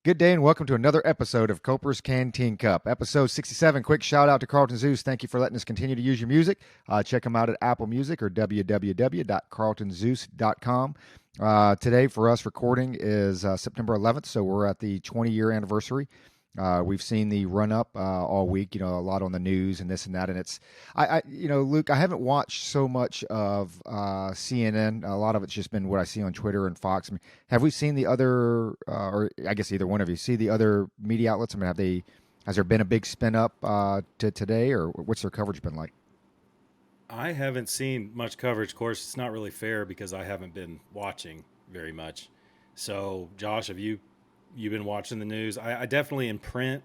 Good day and welcome to another episode of Culper's Canteen Cup, episode 67. Quick shout out to Carlton Zeus. Thank you for letting us continue to use your music. Check them out at Apple Music or www.carltonzeus.com. Today for us recording is September 11th, so we're at the 20-year anniversary. We've seen the run up all week, a lot on the news and this and that. And Luke, I haven't watched so much of CNN. A lot of it's just been what I see on Twitter and Fox. I mean, have we seen the other, or I guess either one of you see the other media outlets? I mean, has there been a big spin up to today, or what's their coverage been like? I haven't seen much coverage. Of course, it's not really fair because I haven't been watching very much. So, Josh, have you been watching the news? I definitely in print,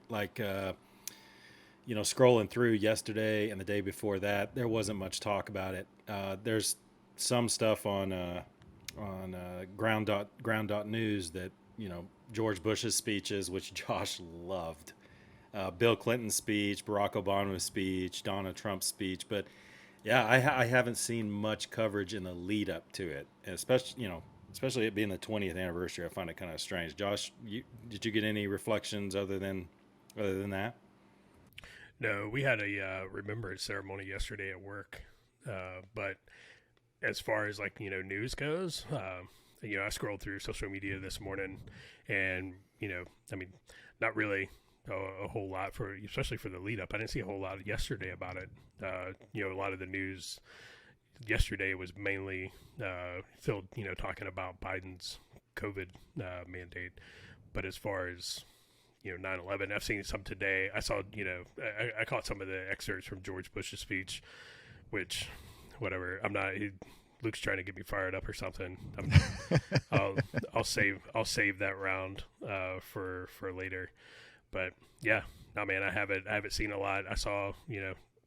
scrolling through yesterday and the day before that, there wasn't much talk about it. There's some stuff on ground dot news that George Bush's speeches, which Josh loved, Bill Clinton's speech, Barack Obama's speech, Donald Trump's speech, but yeah, I haven't seen much coverage in the lead up to it, and especially it being the 20th anniversary. I find it kind of strange. Josh, did you get any reflections other than that? No, we had a remembrance ceremony yesterday at work. But as far as news goes, I scrolled through social media this morning, and I mean, not really a whole lot for especially for the lead up. I didn't see a whole lot yesterday about it. A lot of the news yesterday was mainly still talking about Biden's COVID mandate, but as far as 9/11. I've seen some today. I saw, I caught some of the excerpts from George Bush's speech, which, whatever. I'm not. Luke's trying to get me fired up or something. I'll, I'll save that round for later. But yeah, no man, I haven't seen a lot. I saw,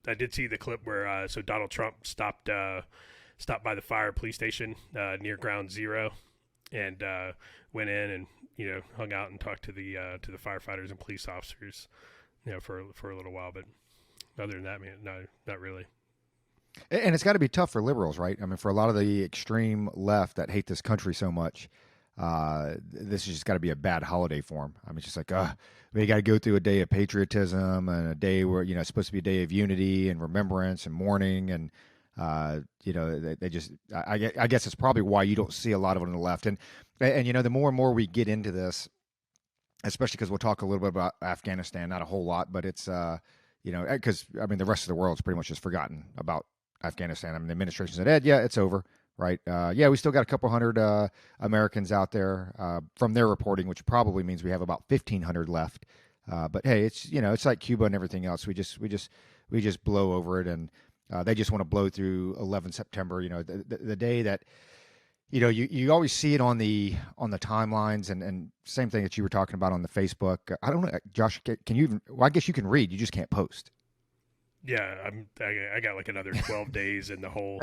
I did see the clip where so Donald Trump stopped by the fire police station near Ground Zero, and went in and hung out and talked to the firefighters and police officers, for a little while. But other than that, man, no, not really. And it's got to be tough for liberals, right? I mean, for a lot of the extreme left that hate this country so much, this has just got to be a bad holiday for them. I mean, it's just like, we got to go through a day of patriotism and a day where, it's supposed to be a day of unity and remembrance and mourning. And, they just, I guess it's probably why you don't see a lot of it on the left. And the more and more we get into this, especially because we'll talk a little bit about Afghanistan, not a whole lot, but it's, because, I mean, the rest of the world's pretty much just forgotten about Afghanistan. I mean, the administration said, Ed, yeah, it's over, right? Yeah, we still got a couple hundred Americans out there from their reporting, which probably means we have about 1,500 left. But hey, it's like Cuba and everything else. We just blow over it, and they just want to blow through 11 September. The day that you always see it on the timelines, and same thing that you were talking about on the Facebook. I don't know, Josh. Can you even? Well, I guess you can read. You just can't post. Yeah, I got like another 12 days in the hole.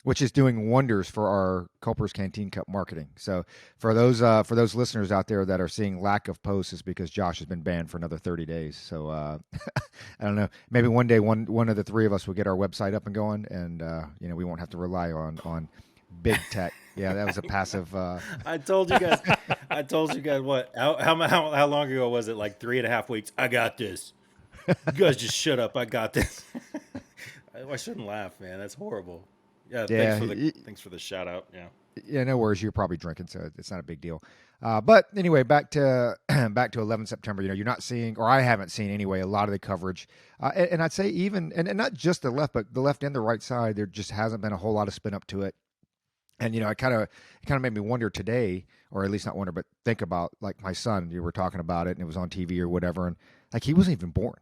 Which is doing wonders for our Culper's Canteen Cup marketing. So for those listeners out there that are seeing lack of posts, is because Josh has been banned for another 30 days. So I don't know. Maybe one day one of the three of us will get our website up and going, and we won't have to rely on big tech. Yeah, that was a passive. I told you guys. I told you guys what? How long ago was it? Like 3.5 weeks. I got this. You guys just shut up. I got this. I shouldn't laugh, man. That's horrible. Yeah, Yeah, thanks for the shout out. Yeah. yeah, no worries. You're probably drinking, so it's not a big deal. But anyway, back to back to 11 September. You're not seeing, or I haven't seen anyway, a lot of the coverage. And I'd say even, and not just the left, but the left and the right side, there just hasn't been a whole lot of spin up to it. And it kind of made me wonder today, or at least not wonder, but think about like my son. You were talking about it, and it was on TV or whatever, and like he wasn't even born.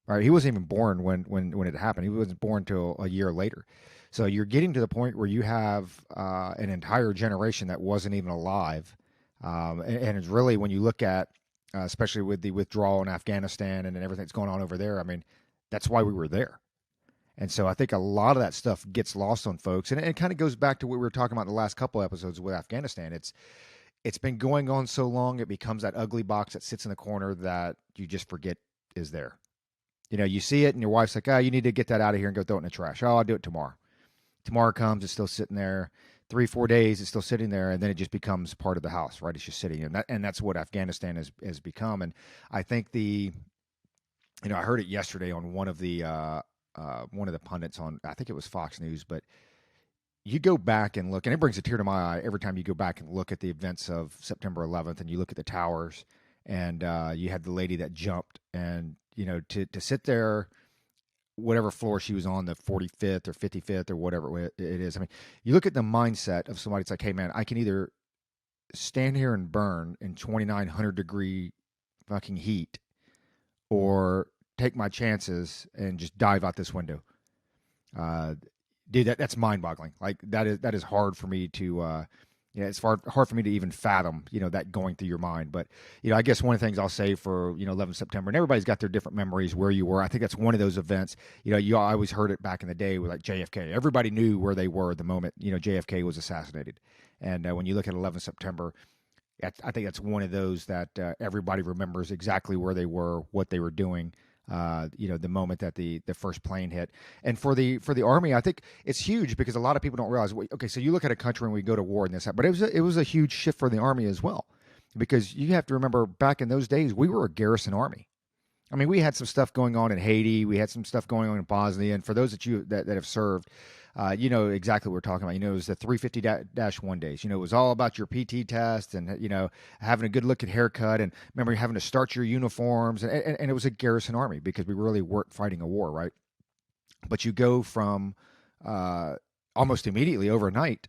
Right, he wasn't even born when it happened. He wasn't born till a year later. So you're getting to the point where you have an entire generation that wasn't even alive, and it's really when you look at, especially with the withdrawal in Afghanistan and everything that's going on over there. I mean, that's why we were there. And so I think a lot of that stuff gets lost on folks, and it kind of goes back to what we were talking about in the last couple episodes with Afghanistan. It's been going on so long, it becomes that ugly box that sits in the corner that you just forget is there. You see it, and your wife's like, "Oh, you need to get that out of here and go throw it in the trash." "Oh, I'll do it tomorrow." Tomorrow comes, it's still sitting there. 3-4 days, it's still sitting there, and then it just becomes part of the house, right? It's just sitting, and that's what Afghanistan has become. And I think I heard it yesterday on one of the pundits on, I think it was Fox News, but you go back and look, and it brings a tear to my eye every time you go back and look at the events of September 11th, and you look at the towers, and you had the lady that jumped, and to sit there, whatever floor she was on, the 45th or 55th or whatever it is. I mean, you look at the mindset of somebody. It's like, hey man, I can either stand here and burn in 2,900-degree fucking heat, or take my chances and just dive out this window. Uh, Dude, that's mind-boggling. Like that is hard for me to. It's hard for me to even fathom, that going through your mind. But, I guess one of the things I'll say for, 11 September, and everybody's got their different memories where you were. I think that's one of those events. You always heard it back in the day with like JFK. Everybody knew where they were the moment, JFK was assassinated. And when you look at 11 September, I think that's one of those that everybody remembers exactly where they were, what they were doing. The moment that the first plane hit, and for the Army, I think it's huge because a lot of people don't realize. Okay, so you look at a country and we go to war and this, but it was a huge shift for the Army as well, because you have to remember back in those days we were a garrison army. I mean, we had some stuff going on in Haiti. We had some stuff going on in Bosnia. And for those that have served, you know exactly what we're talking about. It was the 350-1 days. It was all about your PT test and, having a good looking haircut. And remember having to start your uniforms. And it was a garrison army because we really weren't fighting a war, right? But you go from almost immediately overnight,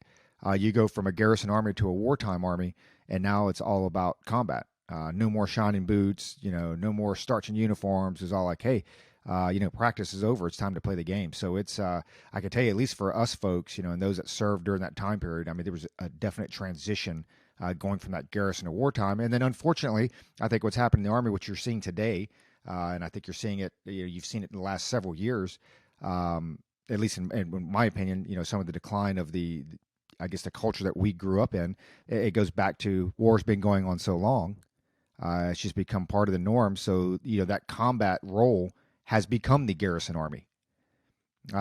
you go from a garrison army to a wartime army. And now it's all about combat. No more shining boots, no more starching uniforms. It's all like, hey, practice is over. It's time to play the game. So it's, I can tell you, at least for us folks, and those that served during that time period, I mean, there was a definite transition going from that garrison to wartime. And then unfortunately, I think what's happened in the Army, what you're seeing today, and I think you're seeing it, you've seen it in the last several years, at least in my opinion, some of the decline of I guess the culture that we grew up in, it goes back to war's been going on so long. It's just become part of the norm. So, that combat role has become the garrison army.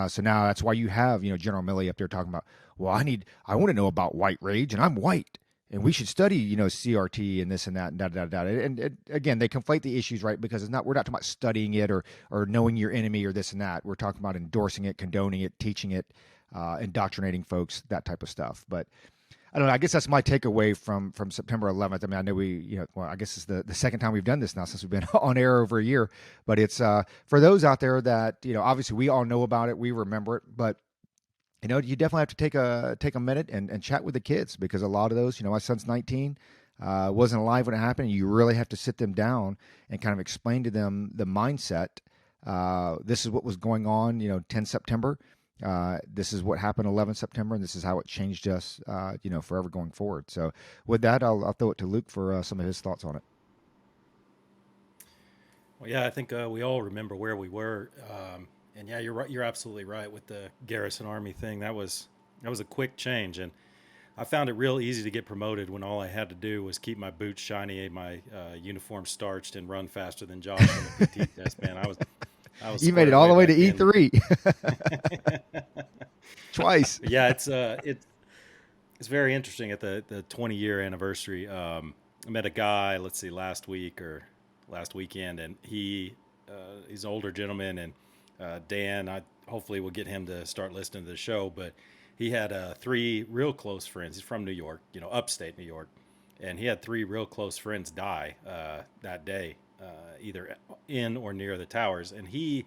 So now that's why you have, General Milley up there talking about, well, I want to know about white rage, and I'm white, and we should study, CRT and this and that and da da da. And again, they conflate the issues, right? Because we're not talking about studying it or knowing your enemy or this and that. We're talking about endorsing it, condoning it, teaching it, indoctrinating folks, that type of stuff. But I don't know. I guess that's my takeaway from September 11th. I mean, I know I guess it's the second time we've done this now since we've been on air over a year. But it's for those out there that, obviously we all know about it. We remember it. But, you definitely have to take a minute and chat with the kids, because a lot of those, my son's 19, wasn't alive when it happened. You really have to sit them down and kind of explain to them the mindset. This is what was going on, 10 September. This is what happened 11 September, and this is how it changed us, forever going forward. So with that, I'll throw it to Luke for some of his thoughts on it. Well, yeah, I think we all remember where we were, and yeah, you're right. You're absolutely right with the garrison army thing. That was a quick change, and I found it real easy to get promoted when all I had to do was keep my boots shiny, my uniform starched, and run faster than Josh on the PT test. Man, I was. You made it all the way to then. E3 twice. Yeah, it's very interesting. At the 20-year anniversary, I met a guy. Let's see, last weekend, and he's an older gentleman, and Dan. I hopefully will get him to start listening to the show. But he had 3 real close friends. He's from New York, upstate New York, and he had 3 real close friends die that day. Either in or near the towers. And he,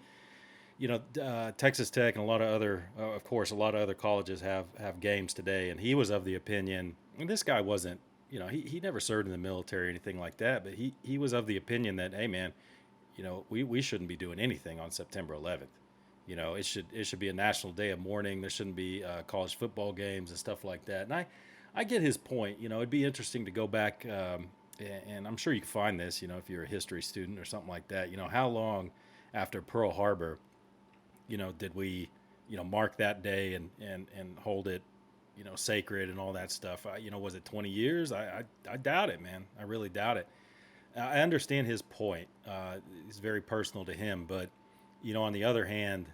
Texas Tech and a lot of other colleges have games today. And he was of the opinion, and this guy wasn't, he never served in the military or anything like that, but he was of the opinion that, hey man, we shouldn't be doing anything on September 11th. It should be a national day of mourning. There shouldn't be college football games and stuff like that. And I get his point. It'd be interesting to go back, and I'm sure you can find this, if you're a history student or something like that, how long after Pearl Harbor, did we, mark that day and hold it, sacred and all that stuff? Was it 20 years? I doubt it, man. I really doubt it. I understand his point. It's very personal to him, but, on the other hand,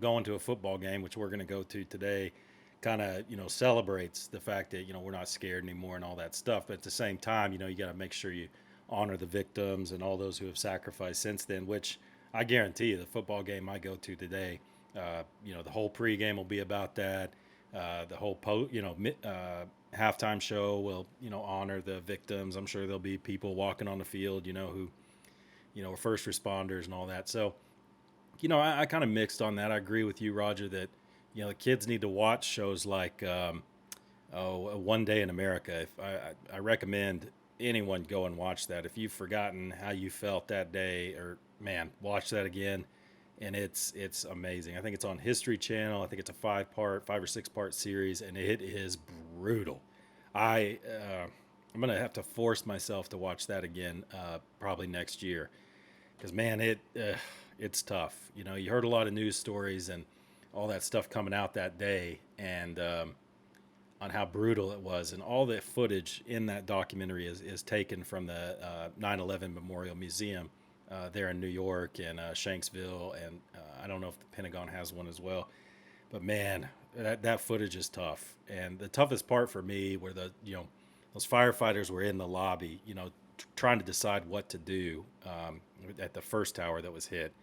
going to a football game, which we're going to go to today, kind of, celebrates the fact that, we're not scared anymore and all that stuff. But at the same time, you got to make sure you honor the victims and all those who have sacrificed since then, which I guarantee you the football game I go to today, the whole pregame will be about that. The whole halftime show will, honor the victims. I'm sure there'll be people walking on the field, who, are first responders and all that. So, I kind of mixed on that. I agree with you, Roger, that, the kids need to watch shows like One Day in America. I recommend anyone go and watch that. If you've forgotten how you felt that day, or man, watch that again, and it's amazing. I think it's on History Channel. I think it's a 5 or 6 part series, and it is brutal. I'm gonna have to force myself to watch that again, probably next year, because man, it's tough. You heard a lot of news stories and all that stuff coming out that day, and on how brutal it was, and all the footage in that documentary is taken from the 9/11 Memorial Museum there in New York and Shanksville, and I don't know if the Pentagon has one as well. But man, that footage is tough, and the toughest part for me were those firefighters were in the lobby, trying to decide what to do at the first tower that was hit.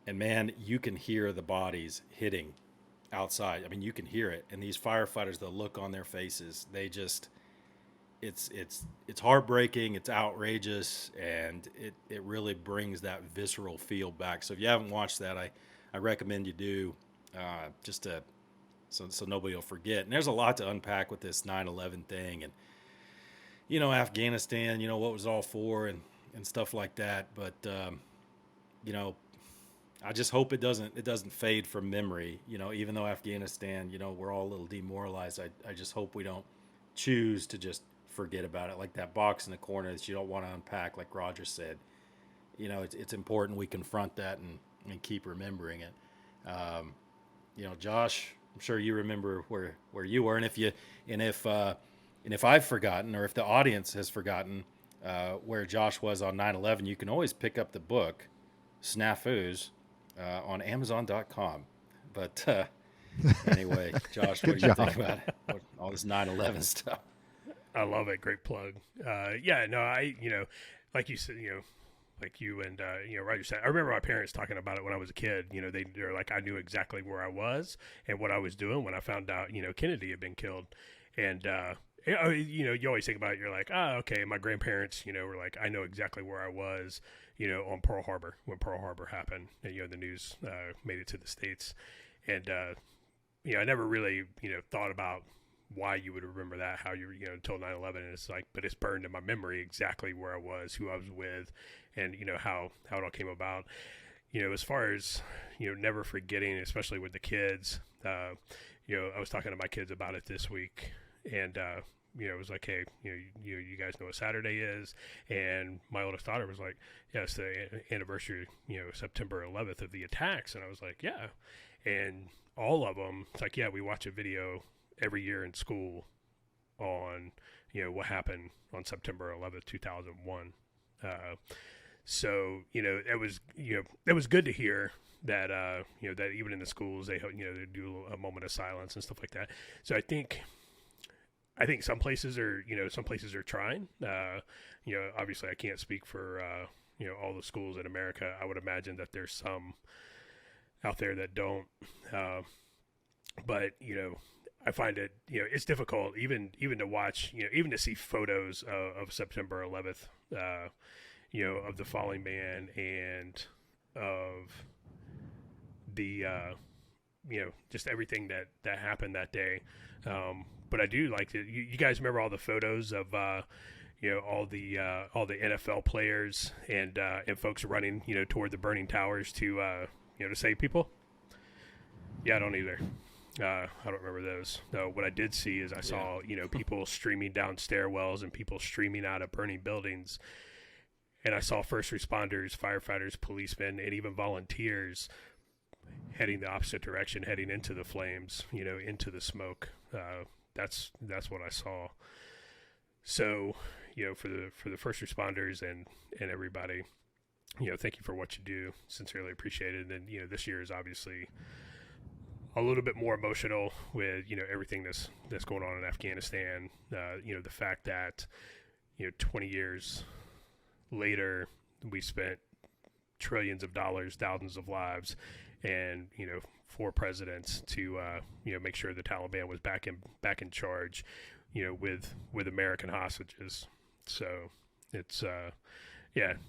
And man, you can hear the bodies hitting outside. I mean, you can hear it. And these firefighters, the look on their faces, they just, it's heartbreaking. It's outrageous. And it really brings that visceral feel back. So if you haven't watched that, I recommend you do, just to, so nobody will forget. And there's a lot to unpack with this 9/11 thing, and, Afghanistan, what was all for, and stuff like that. But, I just hope it doesn't fade from memory, even though Afghanistan, we're all a little demoralized. I just hope we don't choose to just forget about it, like that box in the corner that you don't want to unpack, like Roger said. It's important we confront that and keep remembering it. Josh, I'm sure you remember where you were, and if I've forgotten, or if the audience has forgotten where Josh was on 9/11, you can always pick up the book Snafus on Amazon.com. But anyway, Josh, what do you think about it? All this 9/11 stuff? I love it. Great plug. Yeah, no, like you said, like you and Roger said, I remember my parents talking about it when I was a kid. They're like, I knew exactly where I was and what I was doing when I found out, Kennedy had been killed. And you always think about it. You're like, okay. My grandparents, were like, I know exactly where I was, on Pearl Harbor when Pearl Harbor happened. And, the news made it to the States. And, I never really, thought about why you would remember that, how you, until 9/11. And it's like, but it's burned in my memory exactly where I was, who I was with, and, how it all came about. As far as, never forgetting, especially with the kids, I was talking to my kids about it this week, and, it was like, hey, you guys know what Saturday is? And my oldest daughter was like, yeah, it's the anniversary, September 11th of the attacks. And I was like, yeah. And all of them, it's like, yeah, we watch a video every year in school on, what happened on September 11th, 2001. So, it was good to hear that, that even in the schools, they do a moment of silence and stuff like that. So I think some places are trying, obviously I can't speak for, all the schools in America. I would imagine that there's some out there that don't, but, I find it, it's difficult even to watch, even to see photos of September 11th, of the falling man and of the, just everything that happened that day. But I do like to, you guys remember all the photos of, all the NFL players and folks running, toward the burning towers to save people? Yeah, I don't either. I don't remember those. No, what I did see is I saw, people streaming down stairwells and people streaming out of burning buildings. And I saw first responders, firefighters, policemen, and even volunteers heading the opposite direction, heading into the flames, into the smoke. That's what I saw. So, for the first responders and everybody, thank you for what you do. Sincerely appreciate it. And then, this year is obviously a little bit more emotional with everything that's going on in Afghanistan. The fact that 20 years later we spent trillions of dollars, thousands of lives, and 4 presidents to make sure the Taliban was back in charge, with American hostages. So it's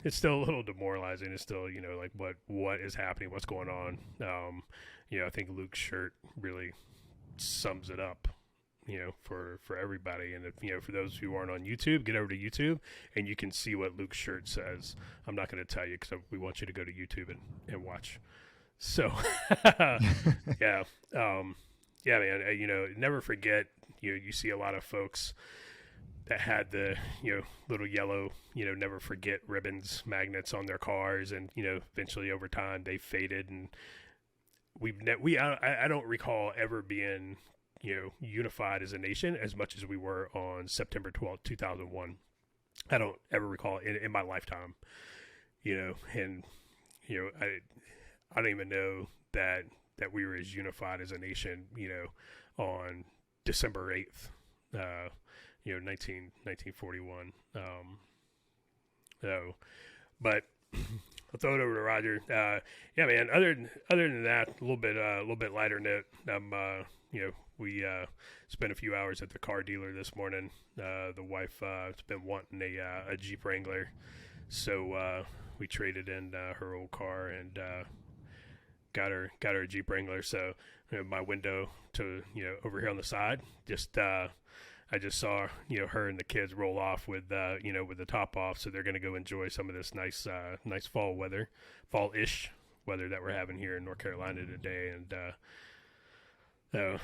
it's still a little demoralizing. It's still like what is happening, what's going on. I think Luke's shirt really sums it up. For everybody. And if, for those who aren't on YouTube, get over to YouTube and you can see what Luke's shirt says. I'm not going to tell you because we want you to go to YouTube and watch. So, yeah. Yeah, man, never forget, you see a lot of folks that had the, little yellow, never forget ribbons, magnets on their cars. And, eventually over time they faded, and I don't recall ever being, unified as a nation as much as we were on September 12th, 2001. I don't ever recall in my lifetime, and, I don't even know that we were as unified as a nation, on December 8th, 1941. But I'll throw it over to Roger. Yeah, man. Other than that, a little bit lighter note. We spent a few hours at the car dealer this morning. The wife has been wanting a Jeep Wrangler, so we traded in her old car and got her a Jeep Wrangler. So my window to over here on the side, I just saw her and the kids roll off with with the top off, so they're going to go enjoy some of this nice fall-ish weather that we're having here in North Carolina today. And so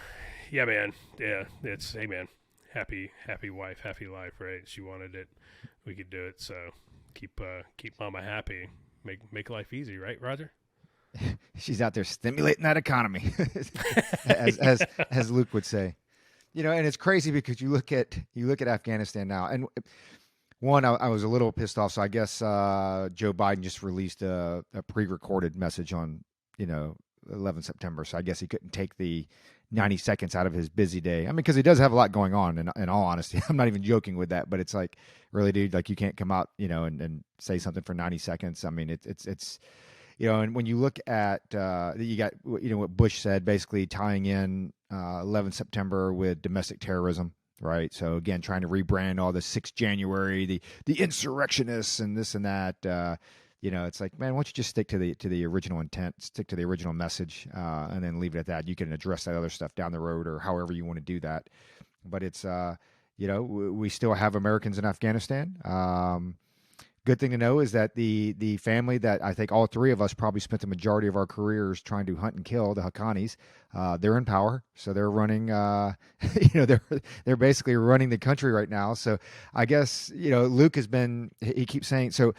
yeah, man, yeah, it's, hey man, happy wife, happy life, right? She wanted it, we could do it. So keep mama happy, make life easy, right, Roger? She's out there stimulating that economy, as Luke would say. And it's crazy because you look at Afghanistan now, and one, I was a little pissed off. So I guess Joe Biden just released a pre-recorded message on 11 September. So I guess he couldn't take the 90 seconds out of his busy day. I mean, because he does have a lot going on. In all honesty, I'm not even joking with that. But it's like, really, dude, like you can't come out, and say something for 90 seconds. I mean, it's. And when you look at, you got, what Bush said, basically tying in 11 September with domestic terrorism, right? So again, trying to rebrand all the 6th January, the insurrectionists and this and that. It's like, man, why don't you just stick to the original intent, stick to the original message, and then leave it at that. You can address that other stuff down the road or however you want to do that. But it's, we still have Americans in Afghanistan. Good thing to know is that the family that I think all three of us probably spent the majority of our careers trying to hunt and kill, the Haqqanis, they're in power. So they're running, they're basically running the country right now. So I guess, Luke he keeps saying, so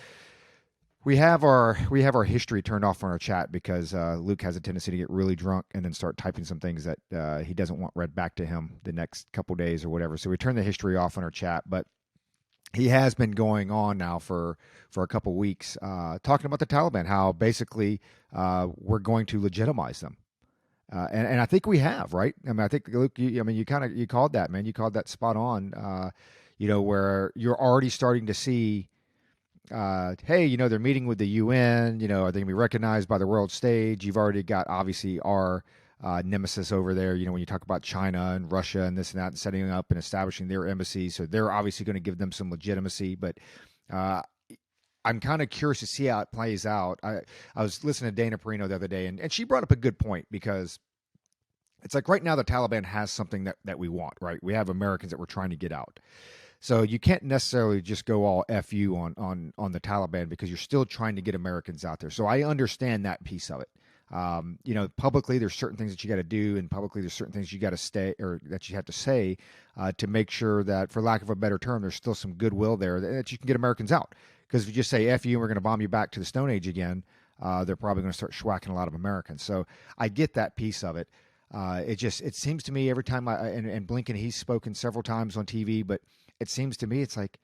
we have our history turned off on our chat because Luke has a tendency to get really drunk and then start typing some things that he doesn't want read back to him the next couple days or whatever. So we turn the history off on our chat, but he has been going on now for a couple weeks, talking about the Taliban, how basically we're going to legitimize them, and I think we have, right? I mean, I think Luke, you called that, man. You called that spot on. Where you're already starting to see, hey, they're meeting with the UN. Are they going to be recognized by the world stage? You've already got obviously our nemesis over there, when you talk about China and Russia and this and that, and setting up and establishing their embassies. So they're obviously going to give them some legitimacy. But I'm kind of curious to see how it plays out. I was listening to Dana Perino the other day, and she brought up a good point, because it's like right now the Taliban has something that we want, right? We have Americans that we're trying to get out. So you can't necessarily just go all FU on the Taliban, because you're still trying to get Americans out there. So I understand that piece of it. Publicly, there's certain things that you got to do, and publicly there's certain things you got to stay, or that you have to say, to make sure that, for lack of a better term, there's still some goodwill there that you can get Americans out. Because if you just say F you and we're going to bomb you back to the Stone Age again, they're probably going to start schwacking a lot of Americans. So I get that piece of it. It seems to me every time and Blinken, he's spoken several times on TV, but it seems to me it's like,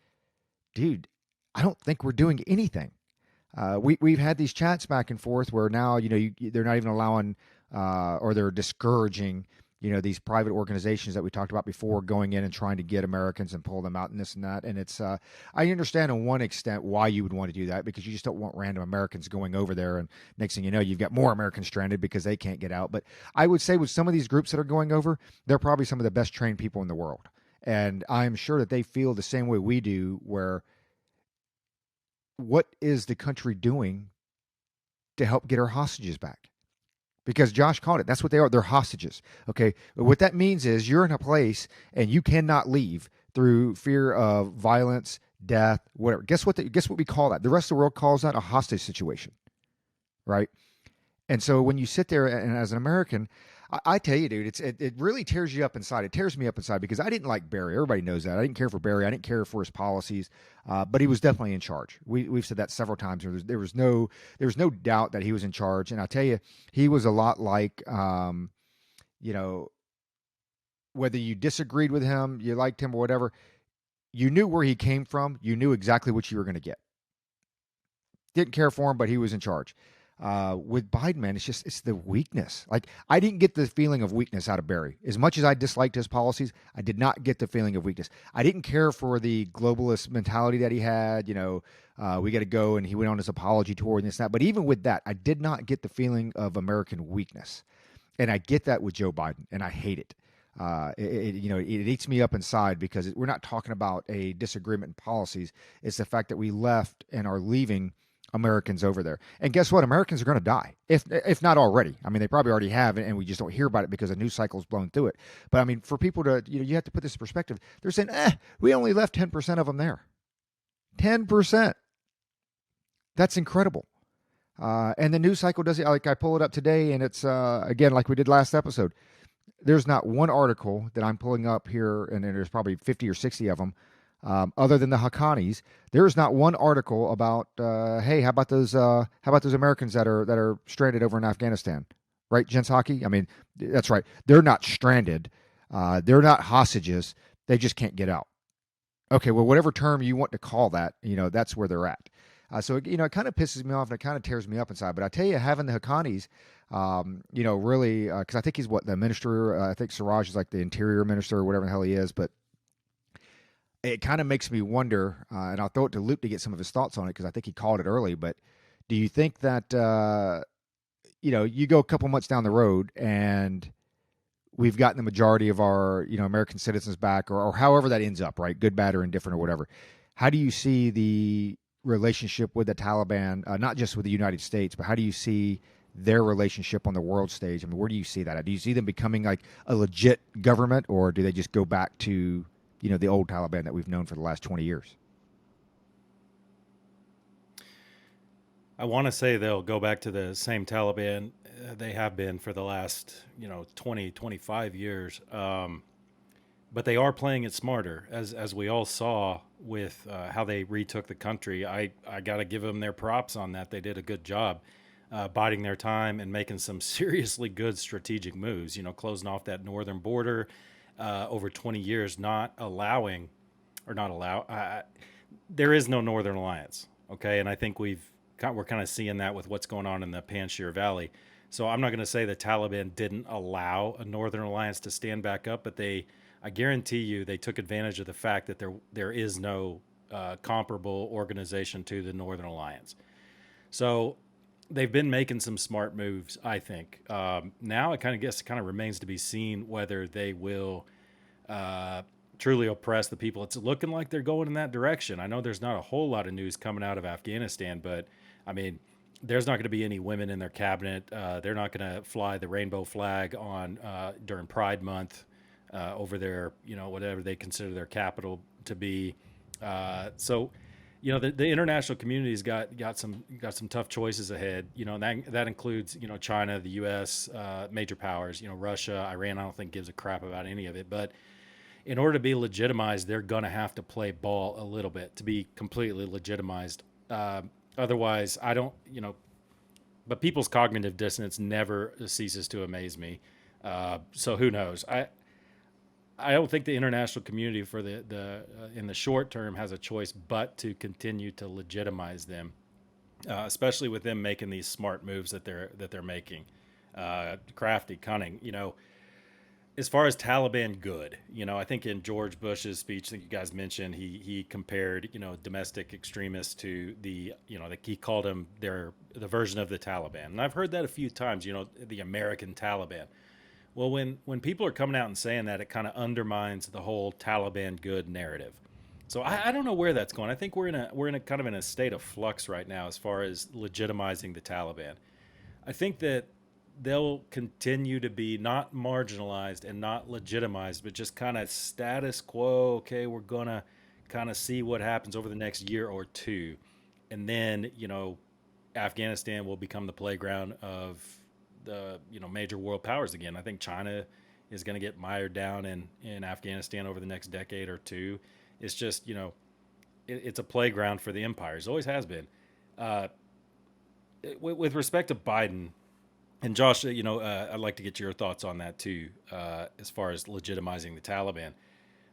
dude, I don't think we're doing anything. We've had these chats back and forth where now, they're not even allowing or they're discouraging, these private organizations that we talked about before going in and trying to get Americans and pull them out and this and that. And it's, I understand to one extent why you would want to do that, because you just don't want random Americans going over there. And next thing you know, you've got more Americans stranded because they can't get out. But I would say with some of these groups that are going over, they're probably some of the best trained people in the world. And I'm sure that they feel the same way we do, where what is the country doing to help get our hostages back? Because Josh called it. That's what they are. They're hostages. Okay. But what that means is you're in a place and you cannot leave through fear of violence, death, whatever. Guess what we call that? The rest of the world calls that a hostage situation, right? And so when you sit there and as an American, I tell you, dude, it really tears you up inside. It tears me up inside because I didn't like Barry. Everybody knows that. I didn't care for Barry. I didn't care for his policies, but he was definitely in charge. We've said that several times. There was no doubt that he was in charge. And I tell you, he was a lot like, whether you disagreed with him, you liked him or whatever, you knew where he came from. You knew exactly what you were going to get. Didn't care for him, but he was in charge. With Biden, man, it's the weakness. Like, I didn't get the feeling of weakness out of Barry. As much as I disliked his policies, I did not get the feeling of weakness. I didn't care for the globalist mentality that he had. We got to go, and he went on his apology tour and this and that. But even with that, I did not get the feeling of American weakness. And I get that with Joe Biden, and I hate it. It eats me up inside because we're not talking about a disagreement in policies. It's the fact that we left and are leaving Americans over there. And guess what? Americans are going to die, if not already. I mean, they probably already have, and we just don't hear about it because the news cycle's blown through it. But I mean, for people to, you have to put this in perspective. They're saying, we only left 10% of them there. 10%. That's incredible. And the news cycle does it. Like, I pull it up today, and it's, again, like we did last episode. There's not one article that I'm pulling up here, and there's probably 50 or 60 of them, other than the Haqqanis. There is not one article about, hey, how about those Americans that are stranded over in Afghanistan, right? Gents Hockey. I mean, that's right. They're not stranded. They're not hostages. They just can't get out. Okay, well, whatever term you want to call that, that's where they're at. So it kind of pisses me off, and it kind of tears me up inside. But I tell you, having the Haqqanis, really, because I think he's the minister. I think Siraj is like the interior minister or whatever the hell he is, but it kind of makes me wonder, and I'll throw it to Luke to get some of his thoughts on it, because I think he called it early. But do you think that, you go a couple months down the road and we've gotten the majority of our, American citizens back, or however that ends up, right? Good, bad, or indifferent or whatever. How do you see the relationship with the Taliban, not just with the United States, but how do you see their relationship on the world stage? I mean, where do you see that at? Do you see them becoming like a legit government, or do they just go back to the old Taliban that we've known for the last 20 years? I want to say they'll go back to the same Taliban they have been for the last, 20, 25 years. But they are playing it smarter, as we all saw with how they retook the country. I got to give them their props on that. They did a good job biding their time and making some seriously good strategic moves, closing off that northern border, over 20 years, there is no Northern Alliance. Okay. And I think we're kind of seeing that with what's going on in the Panjshir Valley. So I'm not going to say the Taliban didn't allow a Northern Alliance to stand back up, but I guarantee you they took advantage of the fact that there is no comparable organization to the Northern Alliance. So they've been making some smart moves, I think. Now it kind of remains to be seen whether they will truly oppress the people. It's looking like they're going in that direction. I know there's not a whole lot of news coming out of Afghanistan, but I mean, there's not going to be any women in their cabinet. They're not going to fly the rainbow flag on during Pride Month over their, whatever they consider their capital to be. So the international community's got some tough choices ahead. And that includes, China, the U.S., major powers, Russia, Iran. I don't think gives a crap about any of it. But in order to be legitimized, they're going to have to play ball a little bit to be completely legitimized. Otherwise, I don't, but people's cognitive dissonance never ceases to amaze me. So who knows? I don't think the international community for the in the short term has a choice but to continue to legitimize them, especially with them making these smart moves that they're making. crafty, cunning. As far as Taliban good, I think in George Bush's speech that you guys mentioned, he compared, domestic extremists to he called them the version of the Taliban. And I've heard that a few times, the American Taliban. Well, when people are coming out and saying that, it kind of undermines the whole Taliban good narrative. So I don't know where that's going. I think we're in a kind of in a state of flux right now as far as legitimizing the Taliban. I think that they'll continue to be not marginalized and not legitimized, but just kind of status quo. Okay, we're gonna kind of see what happens over the next year or two, and then Afghanistan will become the playground of the major world powers again. I think China is going to get mired down in Afghanistan over the next decade or two. It's just it's a playground for the empires. Always has been. With respect to Biden. And Josh, I'd like to get your thoughts on that too, as far as legitimizing the Taliban.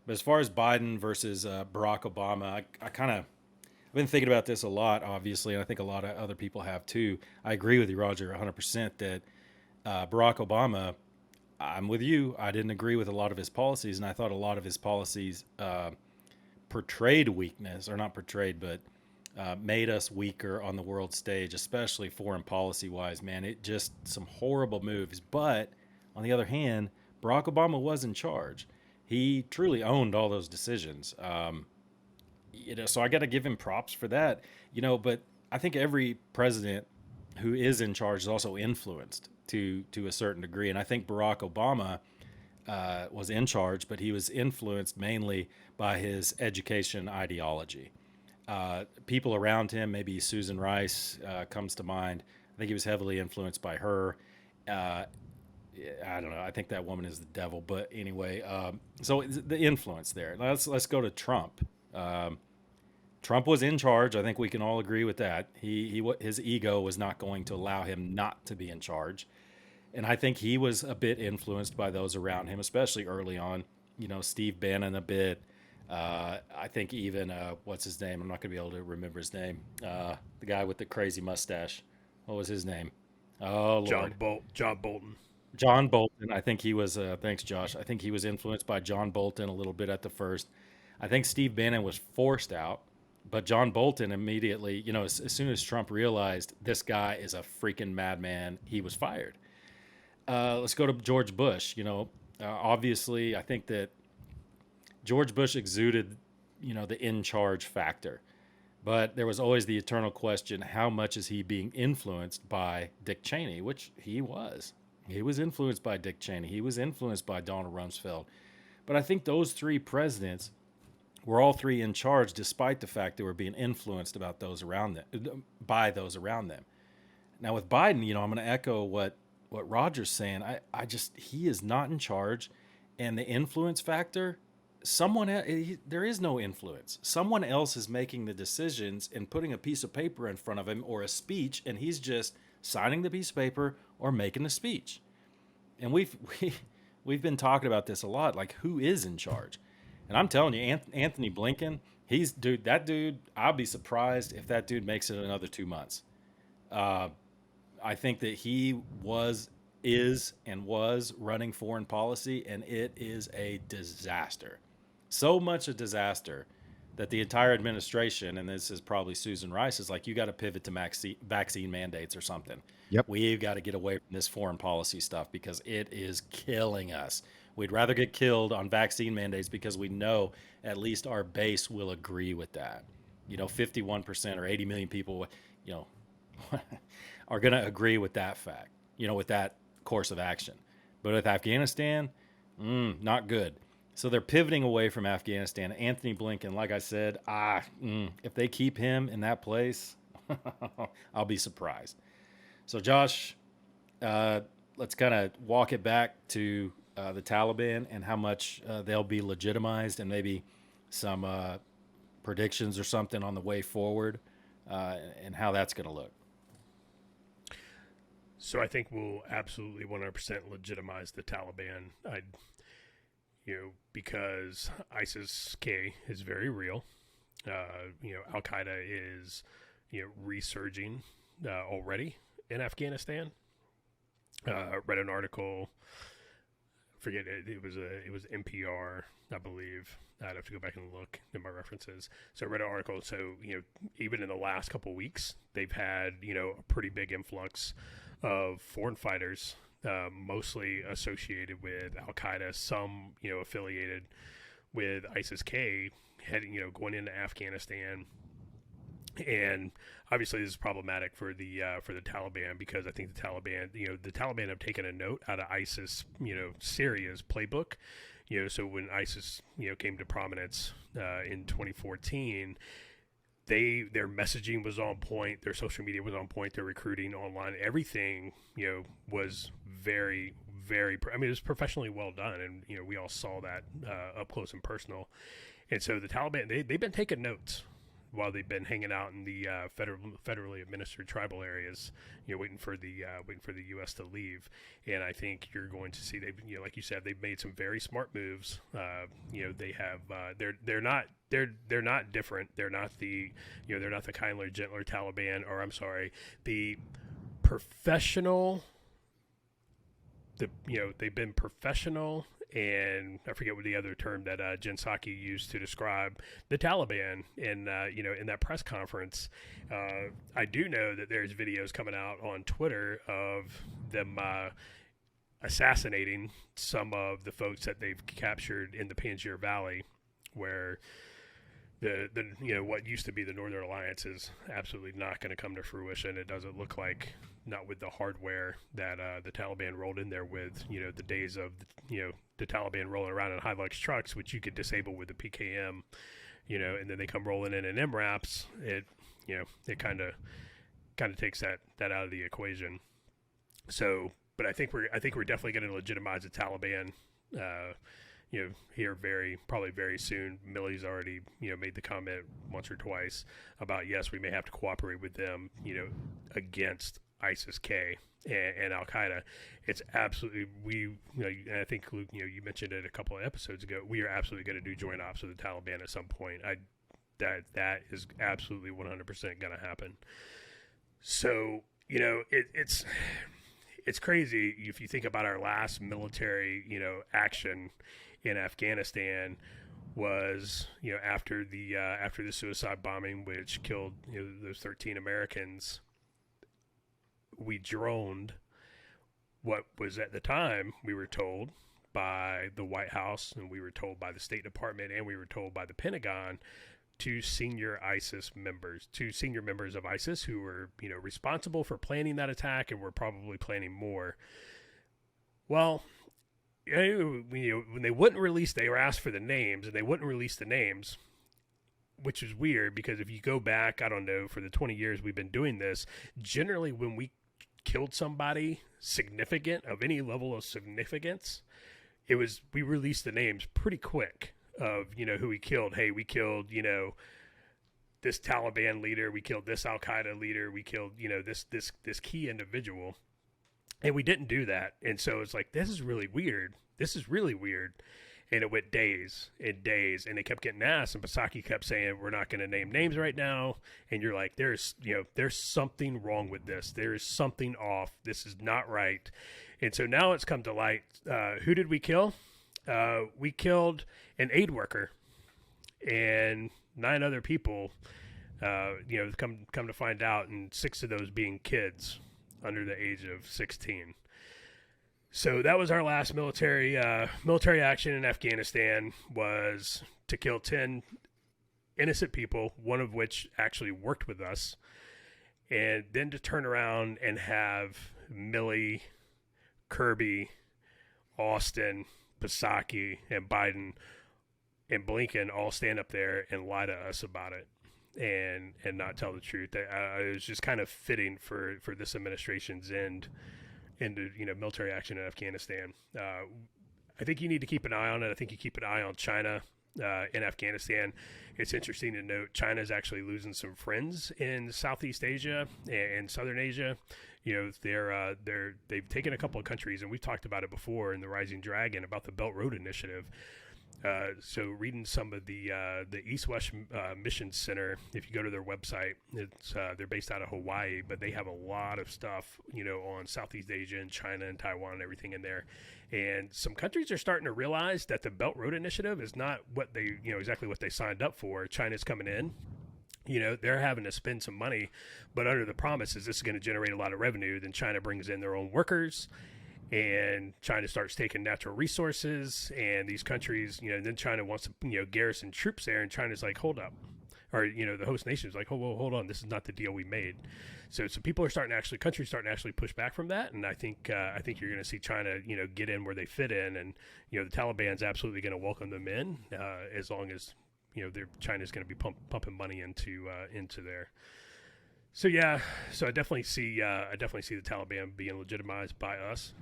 But as far as Biden versus Barack Obama, I've been thinking about this a lot, obviously, and I think a lot of other people have too. I agree with you, Roger, 100% that Barack Obama, I'm with you. I didn't agree with a lot of his policies, and I thought a lot of his policies portrayed weakness, or not portrayed, but made us weaker on the world stage, especially foreign policy wise, man. It just some horrible moves. But on the other hand, Barack Obama was in charge. He truly owned all those decisions. So I got to give him props for that, but I think every president who is in charge is also influenced to a certain degree. And I think Barack Obama was in charge, but he was influenced mainly by his education ideology. People around him, maybe Susan Rice comes to mind. I think he was heavily influenced by her. I don't know. I think that woman is the devil. But anyway, so the influence there. Let's go to Trump. Trump was in charge. I think we can all agree with that. His ego was not going to allow him not to be in charge. And I think he was a bit influenced by those around him, especially early on. Steve Bannon a bit. I think even what's his name? I'm not gonna be able to remember his name. The guy with the crazy mustache. What was his name? Oh Lord, John Bolton. John Bolton. I think he was. Thanks, Josh. I think he was influenced by John Bolton a little bit at the first. I think Steve Bannon was forced out, but John Bolton immediately, as soon as Trump realized this guy is a freaking madman, he was fired. Let's go to George Bush. Obviously, I think that George Bush exuded, the in charge factor. But there was always the eternal question, how much is he being influenced by Dick Cheney, which he was. He was influenced by Dick Cheney. He was influenced by Donald Rumsfeld. But I think those three presidents were all three in charge despite the fact they were being influenced by those around them. Now with Biden, I'm going to echo what Roger's saying. He is not in charge, and the influence factor, there is no influence. Someone else is making the decisions and putting a piece of paper in front of him or a speech, and he's just signing the piece of paper or making the speech. And we've been talking about this a lot, like who is in charge? And I'm telling you, Anthony Blinken, that dude, I'll be surprised if that dude makes it another 2 months. I think that he was running foreign policy, and it is a disaster. So much a disaster that the entire administration, and this is probably Susan Rice, is like, you got to pivot to vaccine mandates or something. Yep. We've got to get away from this foreign policy stuff because it is killing us. We'd rather get killed on vaccine mandates because we know at least our base will agree with that. 51% or 80 million people, are going to agree with that fact, with that course of action. But with Afghanistan, not good. So they're pivoting away from Afghanistan. Anthony Blinken, like I said, if they keep him in that place, I'll be surprised. So Josh, let's kind of walk it back to the Taliban and how much they'll be legitimized, and maybe some predictions or something on the way forward, and how that's going to look. So I think we'll absolutely 100% legitimize the Taliban. Because ISIS-K is very real. Al-Qaeda is, resurging already in Afghanistan. Read an article. Forget it. It was NPR, I believe. I'd have to go back and look at my references. So I read an article. So, even in the last couple of weeks, they've had, a pretty big influx of foreign fighters, mostly associated with Al Qaeda, some, affiliated with ISIS-K, heading, going into Afghanistan. And obviously, this is problematic for the Taliban, because I think the Taliban have taken a note out of ISIS, Syria's playbook. So when ISIS, came to prominence in 2014, their messaging was on point, their social media was on point, their recruiting online, everything, was very, very. I mean, it was professionally well done, and we all saw that up close and personal. And so the Taliban, they've been taking notes while they've been hanging out in the federally administered tribal areas, waiting for the U.S. to leave. And I think you're going to see they've, like you said, they've made some very smart moves. They have they're not different. They're not the they're not the kindler, gentler Taliban, or I'm sorry, the professional. They've been professional. And I forget what the other term that Jen Psaki used to describe the Taliban in that press conference. I do know that there's videos coming out on Twitter of them assassinating some of the folks that they've captured in the Panjshir Valley, where the what used to be the Northern Alliance is absolutely not going to come to fruition. It doesn't look like, not with the hardware that the Taliban rolled in there with, the days of the Taliban rolling around in Hilux trucks, which you could disable with the PKM, and then they come rolling in MRAPs. It kind of takes that out of the equation. So, but I think we're definitely going to legitimize the Taliban. Here probably very soon. Millie's already, made the comment once or twice about, yes, we may have to cooperate with them, against ISIS-K and Al Qaeda. It's absolutely, and I think, Luke, you mentioned it a couple of episodes ago. We are absolutely going to do joint ops with the Taliban at some point. That is absolutely 100% going to happen. So, it's crazy if you think about our last military, action in Afghanistan was, after the suicide bombing, which killed those 13 Americans. We droned what was, at the time, we were told by the White House, and we were told by the State Department, and we were told by the Pentagon, two senior members of ISIS who were, responsible for planning that attack and were probably planning more. Well, when they wouldn't release, they were asked for the names, and they wouldn't release the names, which is weird, because if you go back, I don't know, for the 20 years we've been doing this, generally when we killed somebody significant, of any level of significance, we released the names pretty quick of, who we killed. Hey, we killed, this Taliban leader, we killed this Al Qaeda leader, we killed, this key individual. And we didn't do that. And so it's like, this is really weird. And it went days and days, and they kept getting asked, and Psaki kept saying, we're not going to name names right now. And you're like, there's something wrong with this. There is something off. This is not right. And so now it's come to light. Who did we kill? We killed an aid worker and 9 other people, come to find out, and 6 of those being kids under the age of 16. So that was our last military action in Afghanistan, was to kill 10 innocent people, one of which actually worked with us, and then to turn around and have Milley, Kirby, Austin, Psaki, and Biden and Blinken all stand up there and lie to us about it and not tell the truth. It was just kind of fitting for this administration's end into military action in Afghanistan. I think you need to keep an eye on it. I think you keep an eye on China in Afghanistan. It's interesting to note China is actually losing some friends in Southeast Asia and Southern Asia. They've taken a couple of countries, and we've talked about it before in the Rising Dragon about the Belt Road Initiative. So reading some of the East-West Mission Center, if you go to their website, it's they're based out of Hawaii, but they have a lot of stuff, on Southeast Asia and China and Taiwan and everything in there. And some countries are starting to realize that the Belt Road Initiative is not what they, exactly what they signed up for. China's coming in. They're having to spend some money, but under the promise is this is going to generate a lot of revenue. Then China brings in their own workers, and China starts taking natural resources, and these countries, then China wants to, garrison troops there, and China's like, hold up. Or, the host nation is like, oh, well, hold on, this is not the deal we made. So people are countries starting to actually push back from that, and I think you're going to see China, get in where they fit in, and, the Taliban's absolutely going to welcome them in, as long as, China's going to be pumping money into there. So I definitely see the Taliban being legitimized by us.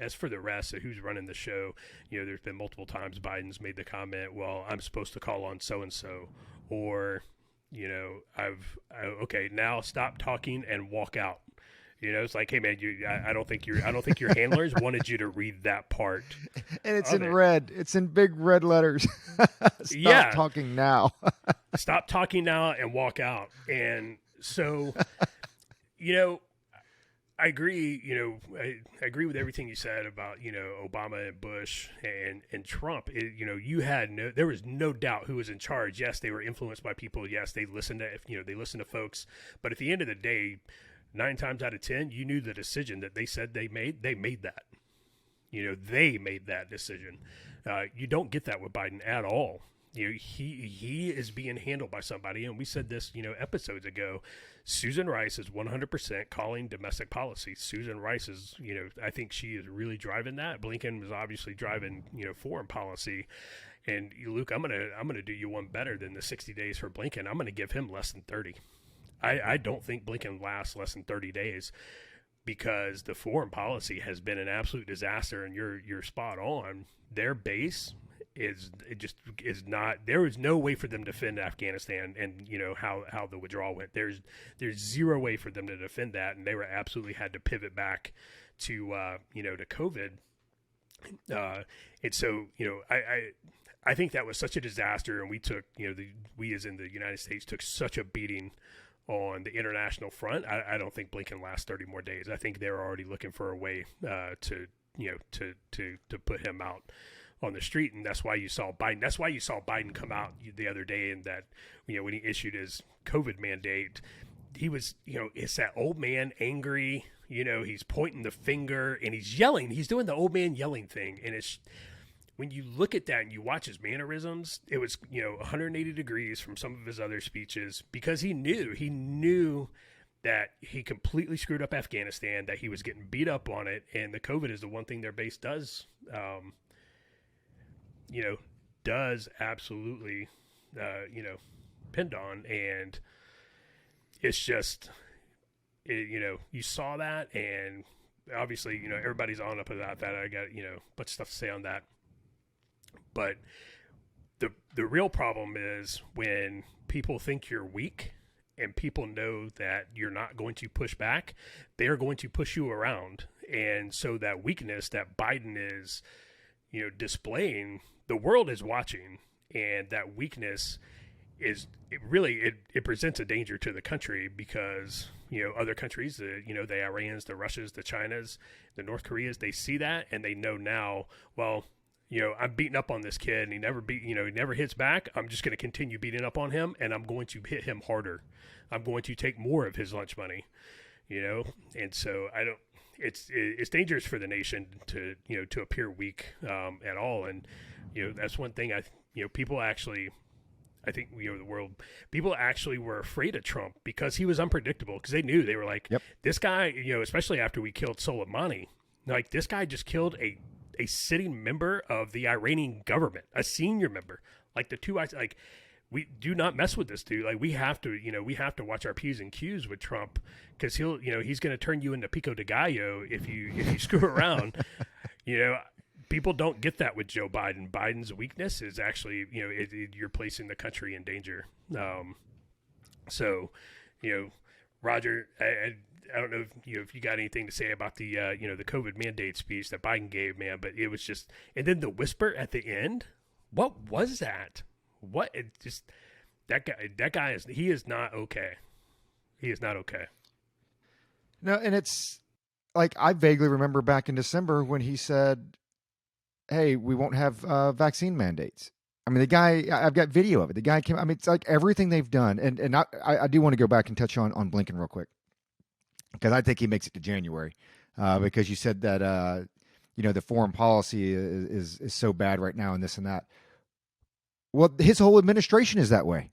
As for the rest of who's running the show, there's been multiple times Biden's made the comment, well, I'm supposed to call on so and so, or okay, now stop talking and walk out. It's like, hey man, I don't think your handlers wanted you to read that part. And it's in red. It's in big red letters. Stop talking now. Stop talking now and walk out. And so, I agree, I agree with everything you said about, Obama and Bush and Trump. There was no doubt who was in charge. Yes, they were influenced by people. Yes, they listened to folks. But at the end of the day, 9 times out of 10, you knew the decision that they said they made that. They made that decision. You don't get that with Biden at all. He is being handled by somebody, and we said this, episodes ago. Susan Rice is 100% calling domestic policy. Susan Rice is, I think she is really driving that. Blinken was obviously driving, foreign policy. And Luke, I'm gonna do you one better than the 60 days for Blinken. I'm gonna give him less than 30. I don't think Blinken lasts less than 30 days. Because the foreign policy has been an absolute disaster, and you're spot on. Their base is not. There is no way for them to defend Afghanistan, and how the withdrawal went. There's zero way for them to defend that, and they were absolutely had to pivot back to to COVID. And so I think that was such a disaster, and we took we as in the United States took such a beating on the international front. I don't think Blinken lasts 30 more days. I think they're already looking for a way to put him out on the street, and that's why you saw Biden. That's why you saw Biden come out the other day, and that when he issued his COVID mandate, he was it's that old man angry. He's pointing the finger and he's yelling. He's doing the old man yelling thing, and it's. When you look at that and you watch his mannerisms, it was, 180 degrees from some of his other speeches, because he knew that he completely screwed up Afghanistan, that he was getting beat up on it. And the COVID is the one thing their base does absolutely, pinned on. And it's just, you saw that, and obviously, everybody's on up about that. I got, a bunch of stuff to say on that. But the real problem is when people think you're weak and people know that you're not going to push back, they are going to push you around. And so that weakness that Biden is, displaying, the world is watching, and that weakness is it presents a danger to the country, because, other countries, the Iranians, the Russias, the Chinas, the North Koreas, they see that and they know now, well, I'm beating up on this kid, and he never hits back. I'm just going to continue beating up on him, and I'm going to hit him harder. I'm going to take more of his lunch money, and so it's dangerous for the nation to appear weak at all. And, that's one thing people actually, I think, the world, people actually were afraid of Trump because he was unpredictable, because they knew, they were like, yep. This guy, especially after we killed Soleimani, like, this guy just killed a sitting member of the Iranian government, a senior member. Like, we do not mess with this dude. Like, we have to watch our P's and Q's with Trump, because he's going to turn you into pico de gallo if you screw around. People don't get that with Joe Biden. Biden's weakness is actually, you're placing the country in danger. So, Roger, I don't know if you got anything to say about the the COVID mandate speech that Biden gave, man, but it was just, and then the whisper at the end What was that? What it just that guy is not okay. He is not okay. No, and it's like I vaguely remember back in December when he said, "Hey, we won't have vaccine mandates." I mean, the guy, I've got video of it. The guy came. I mean, it's like everything they've done, and I do want to go back and touch on Blinken real quick because I think he makes it to January because you said that the foreign policy is so bad right now and this and that. Well, his whole administration is that way.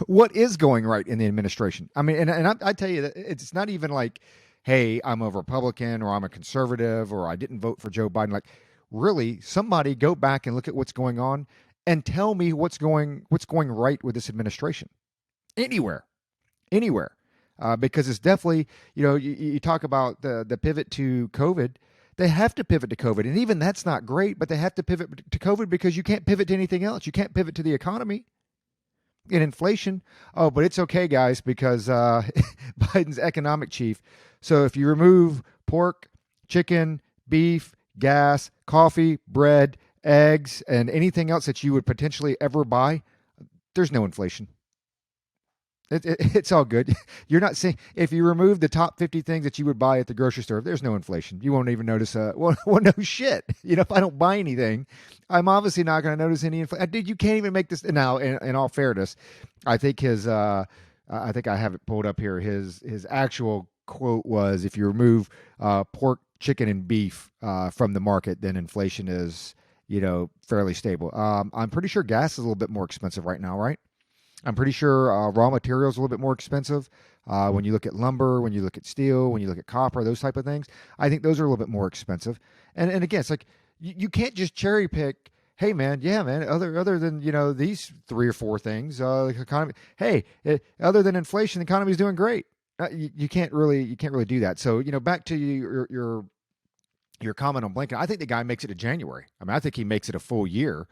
What is going right in the administration? I mean, and I tell you that it's not even like, hey, I'm a Republican or I'm a conservative or I didn't vote for Joe Biden. Like, really, somebody go back and look at what's going on and tell me what's going right with this administration. Anywhere, because it's definitely you talk about the pivot to COVID. They have to pivot to COVID, and even that's not great. But they have to pivot to COVID because you can't pivot to anything else. You can't pivot to the economy and inflation. Oh, but it's okay, guys, because Biden's economic chief. So if you remove pork, chicken, beef, gas, coffee, bread, eggs, and anything else that you would potentially ever buy, there's no inflation. It's all good. You're not saying if you remove the top 50 things that you would buy at the grocery store, there's no inflation. You won't even notice. Well, no shit. If I don't buy anything, I'm obviously not going to notice any inflation. Dude, you can't even make this now. In all fairness, I think I think I have it pulled up here. His actual quote was, "If you remove pork, chicken, and beef from the market, then inflation is fairly stable." I'm pretty sure gas is a little bit more expensive right now, right? I'm pretty sure raw materials are a little bit more expensive. When you look at lumber, when you look at steel, when you look at copper, those type of things, I think those are a little bit more expensive. And again, it's like you can't just cherry pick. Hey man, yeah man. Other than these three or four things, economy. Hey, other than inflation, the economy is doing great. You can't really do that. So back to your comment on Blinken, I think the guy makes it to January. I mean, I think he makes it a full year.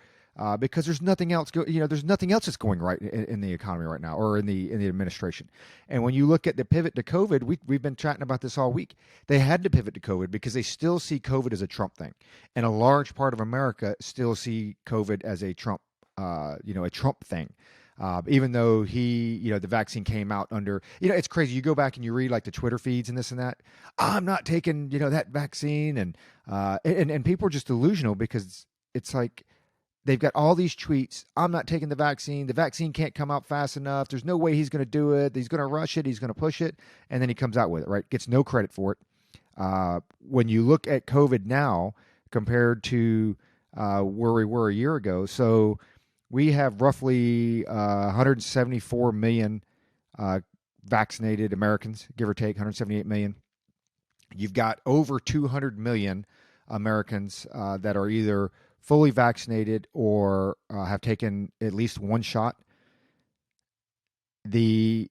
Because there's nothing else. There's nothing else that's going right in the economy right now, or in the administration. And when you look at the pivot to COVID, we've been chatting about this all week. They had to pivot to COVID because they still see COVID as a Trump thing, and a large part of America still see COVID as a Trump, a Trump thing. Even though the vaccine came out under, it's crazy. You go back and you read like the Twitter feeds and this and that. I'm not taking, that vaccine, and people are just delusional because it's like. They've got all these tweets. I'm not taking the vaccine. The vaccine can't come out fast enough. There's no way he's going to do it. He's going to rush it. He's going to push it. And then he comes out with it, right? Gets no credit for it. When you look at COVID now compared to where we were a year ago, so we have roughly 174 million vaccinated Americans, give or take 178 million. You've got over 200 million Americans that are either fully vaccinated or have taken at least one shot. The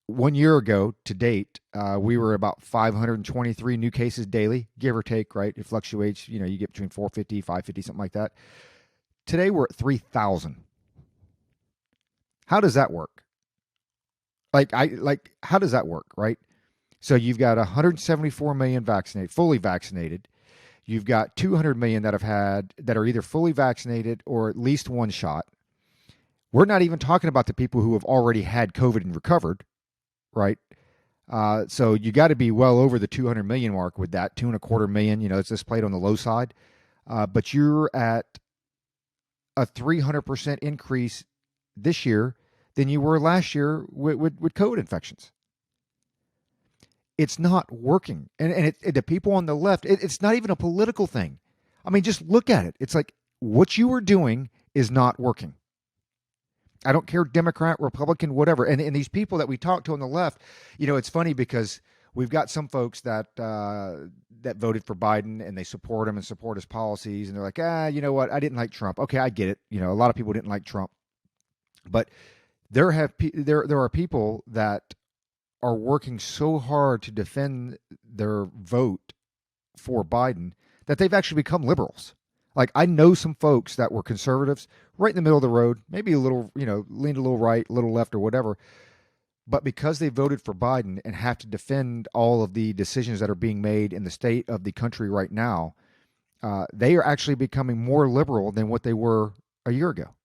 1 year ago to date, we were about 523 new cases daily, give or take, right? It fluctuates. You get between 450, 550, something like that. Today, we're at 3,000. How does that work? How does that work, right? So you've got 174 million vaccinated, fully vaccinated. You've got 200 million that are either fully vaccinated or at least one shot. We're not even talking about the people who have already had COVID and recovered, right? So you got to be well over the 200 million mark with that, 2.25 million. It's just played on the low side. But you're at a 300% increase this year than you were last year with COVID infections. It's not working. And the people on the left, it's not even a political thing. I mean, just look at it. It's like what you are doing is not working. I don't care, Democrat, Republican, whatever. And these people that we talk to on the left, it's funny because we've got some folks that voted for Biden and they support him and support his policies. And they're like, you know what? I didn't like Trump. Okay, I get it. A lot of people didn't like Trump. But there are people that are working so hard to defend their vote for Biden that they've actually become liberals. Like I know some folks that were conservatives, right in the middle of the road, maybe a little, leaned a little right, a little left or whatever. But because they voted for Biden and have to defend all of the decisions that are being made in the state of the country right now, they are actually becoming more liberal than what they were a year ago.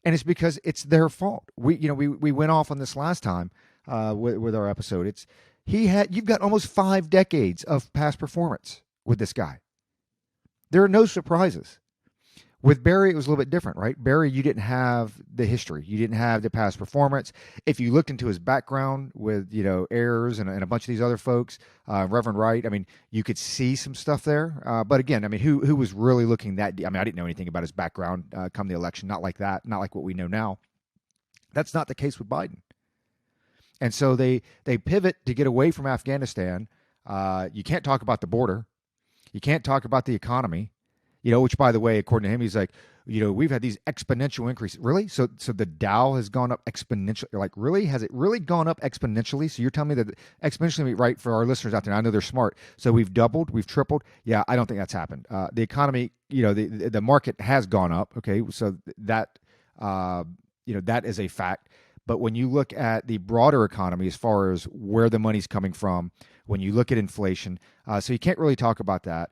And it's because it's their fault. We went off on this last time with our episode. You've got almost 5 decades of past performance with this guy. There are no surprises. With Barry, it was a little bit different, right? Barry, you didn't have the history. You didn't have the past performance. If you looked into his background with, Ayers and a bunch of these other folks, Reverend Wright, I mean, you could see some stuff there. But again, I mean, who was really looking that deep? I mean, I didn't know anything about his background come the election. Not like that. Not like what we know now. That's not the case with Biden. And so they pivot to get away from Afghanistan. You can't talk about the border. You can't talk about the economy. Which, by the way, according to him, he's like, we've had these exponential increases. Really? So the Dow has gone up exponentially. Like, really? Has it really gone up exponentially? So you're telling me that exponentially, right, for our listeners out there, I know they're smart. So we've doubled, we've tripled. Yeah, I don't think that's happened. The economy, the market has gone up. Okay, so that, that is a fact. But when you look at the broader economy, as far as where the money's coming from, when you look at inflation, so you can't really talk about that.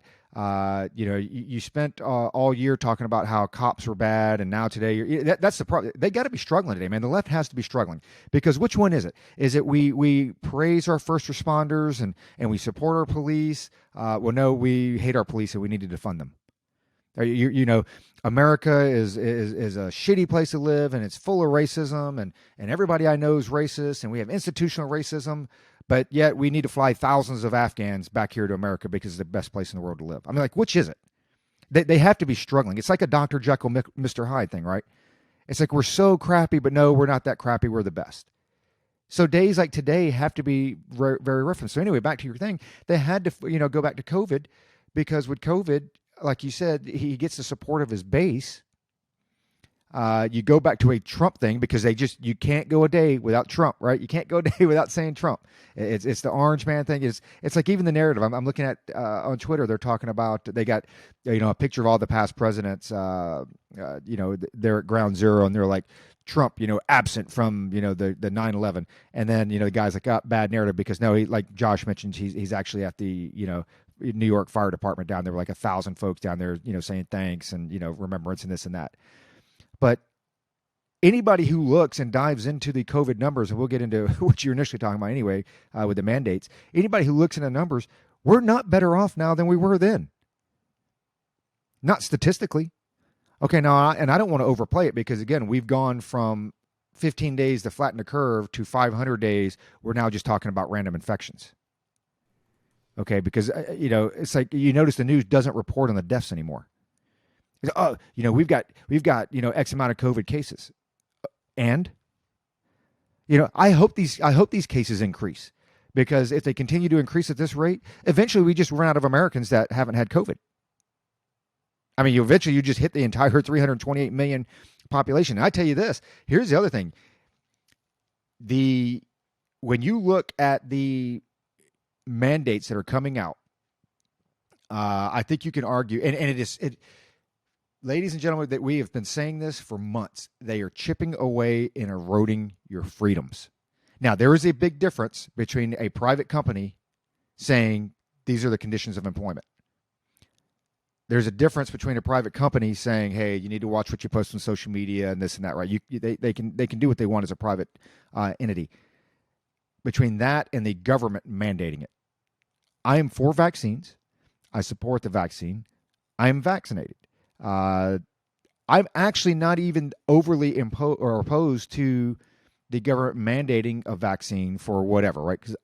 You spent all year talking about how cops were bad, and now today that's the problem. They got to be struggling today, man. The left has to be struggling, because which one is it? Is it we praise our first responders and we support our police? Well, no, we hate our police and we need to defund them. America is a shitty place to live, and it's full of racism, and everybody I know is racist, and we have institutional racism. But yet we need to fly thousands of Afghans back here to America because it's the best place in the world to live. I mean, like, which is it? They have to be struggling. It's like a Dr. Jekyll, Mr. Hyde thing, right? It's like, we're so crappy, but no, we're not that crappy. We're the best. So days like today have to be very, very referenced. So anyway, back to your thing. They had to, go back to COVID, because with COVID, like you said, he gets the support of his base. You go back to a Trump thing, because you can't go a day without Trump, right? You can't go a day without saying Trump. It's the orange man thing. It's like even the narrative. I'm looking at on Twitter. They're talking about, they got a picture of all the past presidents. They're at ground zero, and they're like, Trump, absent from the 9/11, and then the guy's like, bad narrative, because no, he, like Josh mentioned, he's actually at the New York Fire Department down there, were like 1,000 folks down there, saying thanks and remembrance and this and that. But anybody who looks and dives into the COVID numbers, and we'll get into what you're initially talking about anyway, with the mandates, anybody who looks into the numbers, we're not better off now than we were then. Not statistically. Okay, now, and I don't want to overplay it, because, again, we've gone from 15 days to flatten the curve to 500 days. We're now just talking about random infections. Okay, because, it's like, you notice the news doesn't report on the deaths anymore. Oh, we've got X amount of COVID cases, and I hope these cases increase, because if they continue to increase at this rate, eventually we just run out of Americans that haven't had COVID. I mean, eventually you just hit the entire 328 million population. And I tell you this, here's the other thing: when you look at the mandates that are coming out, I think you can argue, and it. Ladies and gentlemen, that we have been saying this for months. They are chipping away and eroding your freedoms. Now, there is a big difference between a private company saying these are the conditions of employment. There's a difference between a private company saying, hey, you need to watch what you post on social media and this and that, right? They can do what they want as a private entity. Between that and the government mandating it. I am for vaccines. I support the vaccine. I am vaccinated. I'm actually not even overly opposed to the government mandating a vaccine for whatever, right? Because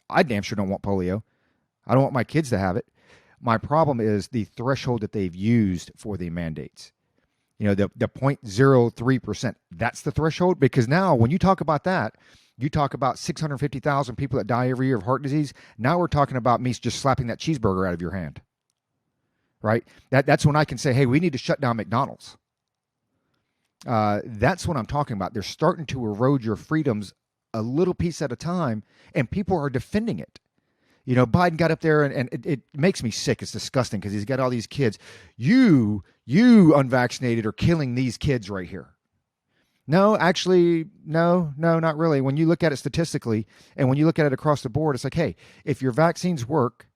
I damn sure don't want polio. I don't want my kids to have it. My problem is the threshold that they've used for the mandates. The 0.03%. That's the threshold, because now when you talk about that, you talk about 650,000 people that die every year of heart disease. Now we're talking about me just slapping that cheeseburger out of your hand. Right? That's when I can say, hey, we need to shut down McDonald's. That's what I'm talking about. They're starting to erode your freedoms a little piece at a time, and people are defending it. Biden got up there, and it makes me sick. It's disgusting, because he's got all these kids. You unvaccinated are killing these kids right here. No, actually, no, not really. When you look at it statistically, and when you look at it across the board, it's like, hey, if your vaccines work,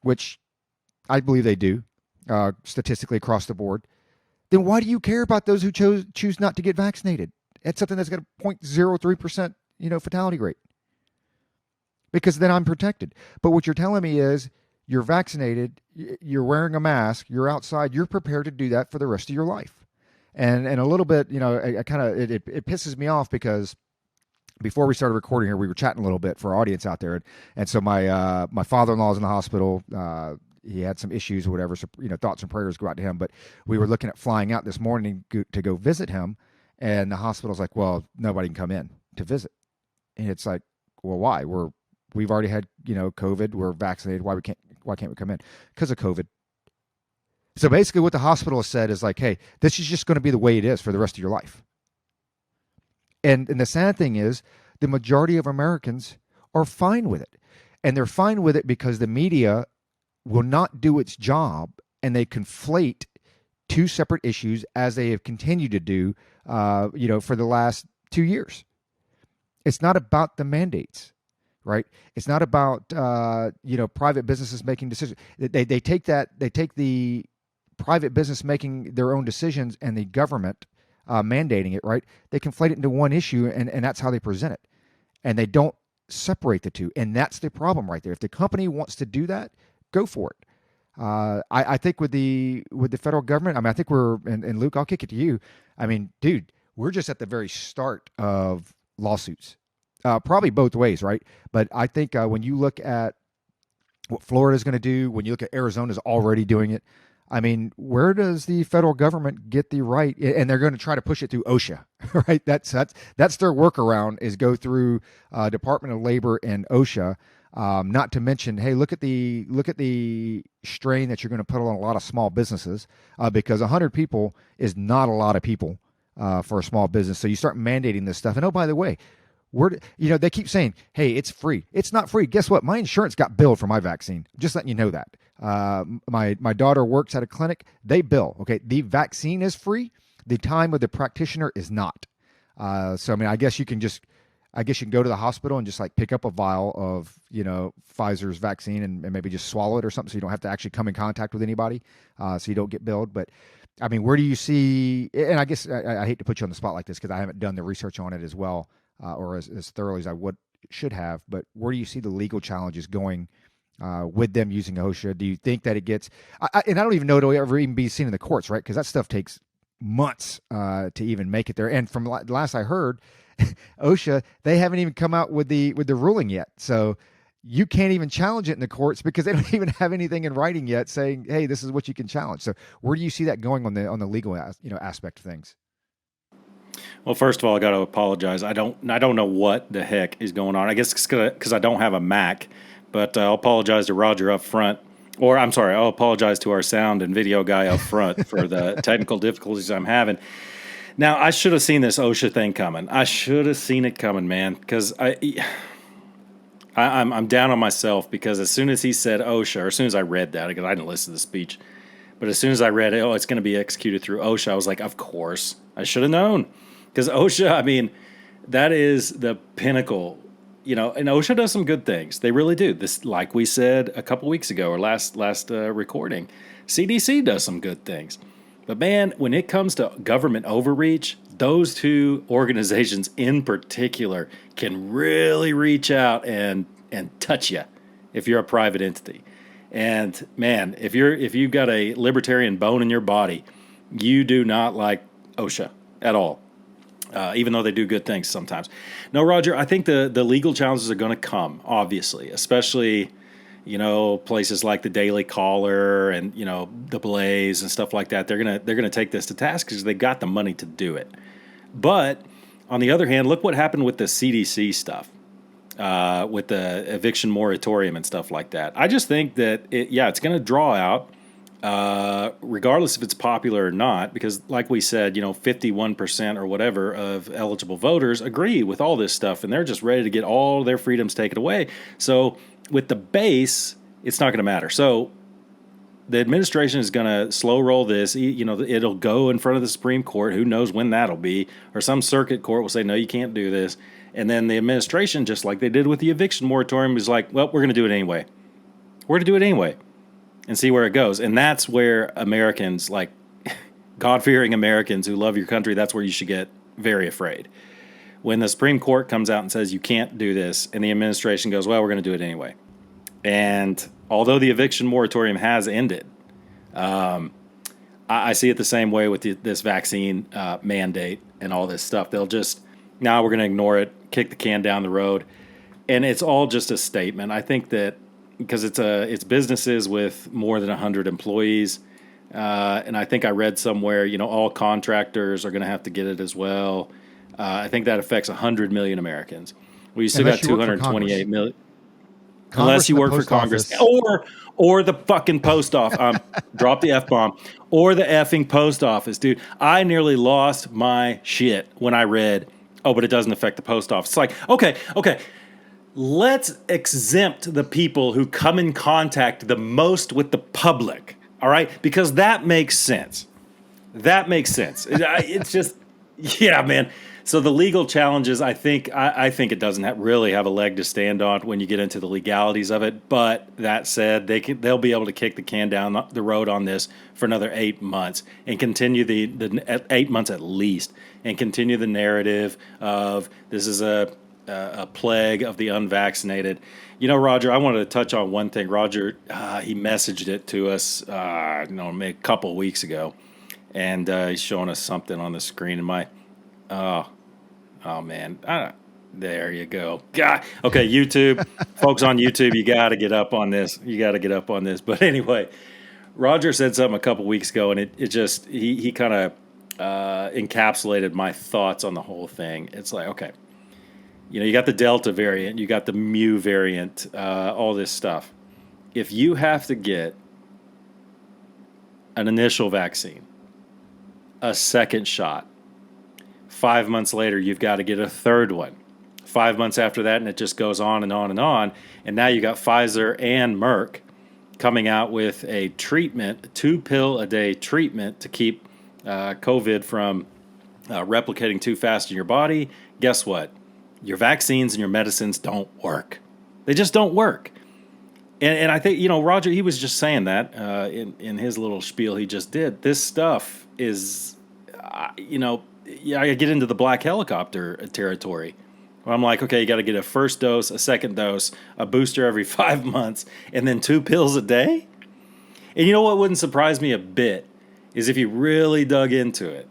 which I believe they do, statistically across the board, then why do you care about those who choose not to get vaccinated? It's something that's got a 0.03%, fatality rate. Because then I'm protected. But what you're telling me is you're vaccinated, you're wearing a mask, you're outside, you're prepared to do that for the rest of your life. And a little bit, it pisses me off because before we started recording here, we were chatting a little bit for our audience out there, and so my father-in-law is in the hospital. He had some issues or whatever, so thoughts and prayers go out to him. But we were looking at flying out this morning to go visit him, and the hospital's like, "Well, nobody can come in to visit," and it's like, "Well, why? We've already had COVID. We're vaccinated. Why can't we come in? Because of COVID." So basically, what the hospital has said is like, "Hey, this is just going to be the way it is for the rest of your life." And the sad thing is, the majority of Americans are fine with it. And they're fine with it because the media will not do its job, and they conflate two separate issues as they have continued to do, for the last 2 years. It's not about the mandates, right? It's not about, private businesses making decisions. They take the private business making their own decisions and the government mandating it, right? They conflate it into one issue, and that's how they present it. And they don't separate the two. And that's the problem right there. If the company wants to do that, go for it. I think with the federal government, I think we're, and Luke, I'll kick it to you. Dude, we're just at the very start of lawsuits. Probably both ways, right? But I think when you look at what Florida's going to do, when you look at Arizona's already doing it, where does the federal government get the right? And they're going to try to push it through OSHA, right? That's their workaround, is go through Department of Labor and OSHA. Not to mention, hey, look at the strain that you're going to put on a lot of small businesses, because 100 people is not a lot of people for a small business. So you start mandating this stuff. And oh, by the way, they keep saying, hey, it's free. It's not free. Guess what? My insurance got billed for my vaccine. Just letting you know that. My daughter works at a clinic. They bill. Okay, the vaccine is free. The time with the practitioner is not. So I guess you can go to the hospital and just like pick up a vial of Pfizer's vaccine and maybe just swallow it or something, so you don't have to actually come in contact with anybody, so you don't get billed. But where do you see? And I guess I hate to put you on the spot like this because I haven't done the research on it as well, or as thoroughly as I should have. But where do you see the legal challenges going with them using OSHA? Do you think that it gets? And I don't even know it'll ever even be seen in the courts, right? Because that stuff takes months to even make it there. And from last I heard, OSHA, they haven't even come out with the ruling yet. So you can't even challenge it in the courts because they don't even have anything in writing yet saying, hey, this is what you can challenge. So where do you see that going on the legal aspect of things? Well, first of all, I got to apologize. I don't know what the heck is going on. I guess it's because I don't have a Mac, but I'll apologize to Roger up front. Or I'm sorry, I'll apologize to our sound and video guy up front for the technical difficulties I'm having. Now, I should have seen this OSHA thing coming. I should have seen it coming, man, because I'm down on myself because as soon as he said OSHA, or as soon as I read that, because I didn't listen to the speech, but as soon as I read, it's going to be executed through OSHA, I was like, of course, I should have known. Because OSHA, that is the pinnacle, and OSHA does some good things. They really do. This, like we said a couple weeks ago or last recording, CDC does some good things. But man, when it comes to government overreach, those two organizations in particular can really reach out and touch you if you're a private entity. And man, if you've got a libertarian bone in your body, you do not like OSHA at all. Even though they do good things sometimes. No, Roger, I think the legal challenges are going to come, obviously, especially, places like the Daily Caller and, the Blaze and stuff like that. They're gonna take this to task because they got the money to do it. But on the other hand, look what happened with the CDC stuff, with the eviction moratorium and stuff like that. I just think that it's going to draw out. Regardless if it's popular or not, because like we said, 51% or whatever of eligible voters agree with all this stuff, and they're just ready to get all their freedoms taken away. So with the base, it's not going to matter. So the administration is going to slow roll this. It'll go in front of the Supreme Court. Who knows when that'll be? Or some circuit court will say, no, you can't do this. And then the administration, just like they did with the eviction moratorium, is like, well, we're going to do it anyway. We're going to do it anyway. And see where it goes. And that's where Americans, God-fearing Americans who love your country, that's where you should get very afraid. When the Supreme Court comes out and says you can't do this, and the administration goes, well, we're going to do it anyway. And although the eviction moratorium has ended, I see it the same way with this vaccine mandate and all this stuff. They'll just, now we're going to ignore it, kick the can down the road. And it's all just a statement. I think that because it's businesses with more than 100 employees. And I think I read somewhere, all contractors are going to have to get it as well. I think that affects 100 million Americans. We still got 228 million. Unless you work for Congress or the fucking post office. Drop the F-bomb. Or the effing post office, dude. I nearly lost my shit when I read, but it doesn't affect the post office. It's like, okay. Let's exempt the people who come in contact the most with the public. All right? Because that makes sense. It's just, yeah, man. So the legal challenges, I think it doesn't really have a leg to stand on when you get into the legalities of it. But that said, they'll be able to kick the can down the road on this for another 8 months and continue the 8 months at least, and continue the narrative of this is a plague of the unvaccinated. Roger, I wanted to touch on one thing. Roger, he messaged it to us, maybe a couple of weeks ago, and he's showing us something on the screen. Oh man, there you go. God. Okay, YouTube, folks on YouTube, you got to get up on this. But anyway, Roger said something a couple weeks ago, and it just he kind of encapsulated my thoughts on the whole thing. It's like, okay, you got the Delta variant, you got the Mu variant, all this stuff. If you have to get an initial vaccine, a second shot, 5 months later, you've got to get a third one. 5 months after that, and it just goes on and on and on. And now you got Pfizer and Merck coming out with a treatment, 2-pill-a-day treatment to keep COVID from replicating too fast in your body. Guess what? Your vaccines and your medicines don't work. They just don't work. And I think, Roger, he was just saying that in his little spiel he just did. This stuff is, I get into the black helicopter territory. Where I'm like, okay, you got to get a first dose, a second dose, a booster every 5 months, and then 2 pills a day. And you know what wouldn't surprise me a bit is if you really dug into it.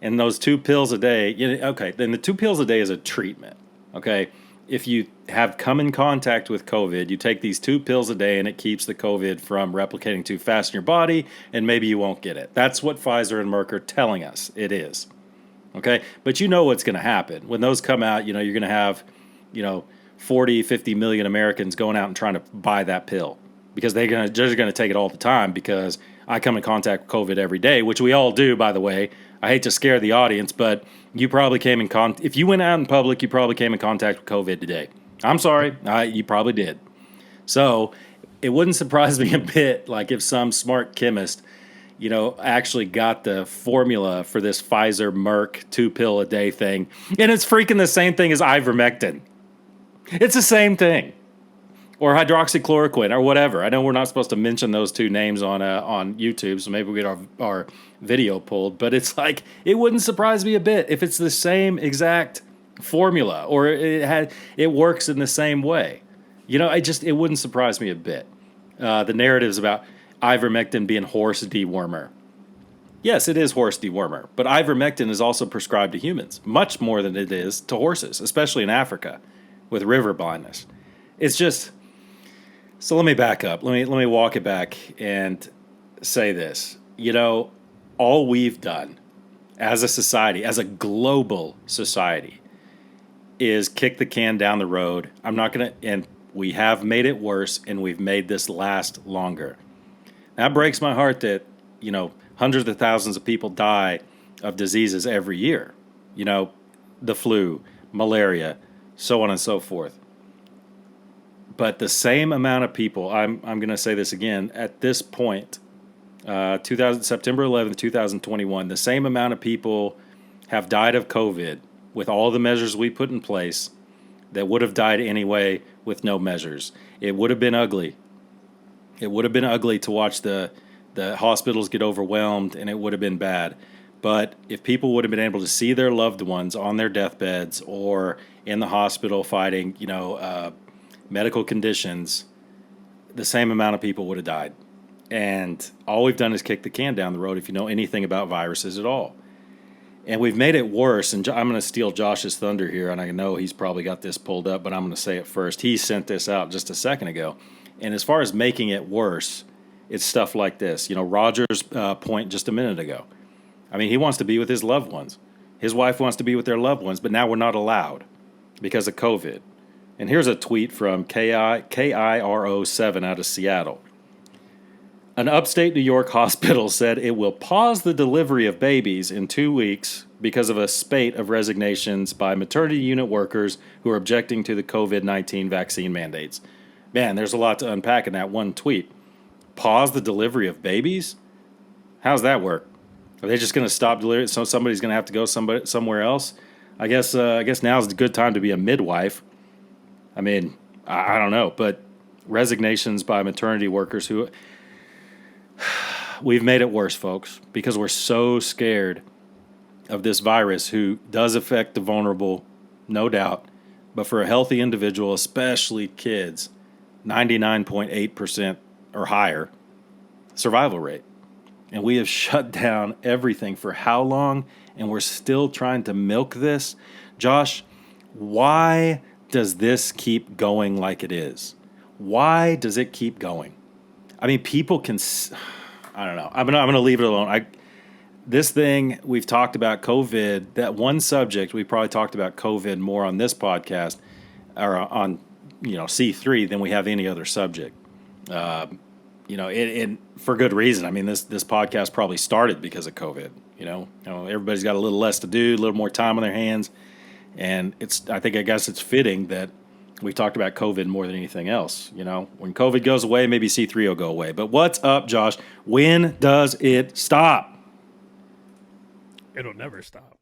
And those 2 pills a day, okay, then the 2 pills a day is a treatment. Okay, if you have come in contact with COVID, you take these 2 pills a day, and it keeps the COVID from replicating too fast in your body, and maybe you won't get it. That's what Pfizer and Merck are telling us it is. Okay, but what's going to happen when those come out. You're going to have 40, 50 million Americans going out and trying to buy that pill because they're going to take it all the time, because I come in contact with COVID every day, which we all do, by the way. I hate to scare the audience, but you probably came in if you went out in public, you probably came in contact with COVID today. I'm sorry, you probably did. So it wouldn't surprise me a bit, like if some smart chemist actually got the formula for this Pfizer Merck 2-pill-a-day thing. And it's freaking the same thing as ivermectin. It's the same thing. Or hydroxychloroquine or whatever. I know we're not supposed to mention those two names on YouTube, so maybe we get our video pulled. But it's like, it wouldn't surprise me a bit if it's the same exact formula or it works in the same way. It wouldn't surprise me a bit. The narratives about ivermectin being horse dewormer. Yes, it is horse dewormer, but ivermectin is also prescribed to humans, much more than it is to horses, especially in Africa with river blindness. It's just, so let me back up. Let me walk it back and say this. All we've done as a society, as a global society, is kick the can down the road. And we have made it worse, and we've made this last longer. That breaks my heart that, hundreds of thousands of people die of diseases every year. The flu, malaria, so on and so forth. But the same amount of people, I'm going to say this again, at this point, September 11th, 2021, the same amount of people have died of COVID with all the measures we put in place that would have died anyway with no measures. It would have been ugly. It would have been ugly to watch the the hospitals get overwhelmed, and it would have been bad. But if people would have been able to see their loved ones on their deathbeds or in the hospital fighting, medical conditions, the same amount of people would have died. And all we've done is kick the can down the road if you know anything about viruses at all. And we've made it worse. And I'm going to steal Josh's thunder here, and I know he's probably got this pulled up, but I'm going to say it first. He sent this out just a second ago. And as far as making it worse, it's stuff like this. Roger's point just a minute ago. I mean, he wants to be with his loved ones. His wife wants to be with their loved ones, but now we're not allowed because of COVID. And here's a tweet from KIRO7 out of Seattle. An upstate New York hospital said it will pause the delivery of babies in 2 weeks because of a spate of resignations by maternity unit workers who are objecting to the COVID-19 vaccine mandates. Man, there's a lot to unpack in that one tweet. Pause the delivery of babies? How's that work? Are they just going to stop delivering? So somebody's going to have to go somewhere else? I guess now is a good time to be a midwife. I mean, I don't know, but resignations by maternity workers who... We've made it worse, folks, because we're so scared of this virus who does affect the vulnerable, no doubt. But for a healthy individual, especially kids, 99.8% or higher survival rate. And we have shut down everything for how long? And we're still trying to milk this. Josh, why does this keep going like it is? Why does it keep going? I mean, people can... I don't know. I'm gonna leave it alone. This thing, we've talked about COVID, that one subject, we probably talked about COVID more on this podcast or on, C3 than we have any other subject. And for good reason. I mean, this podcast probably started because of COVID. Everybody's got a little less to do, a little more time on their hands. And I guess it's fitting that we talked about COVID more than anything else. When COVID goes away, maybe C3 will go away. But what's up, Josh? When does it stop? It'll never stop.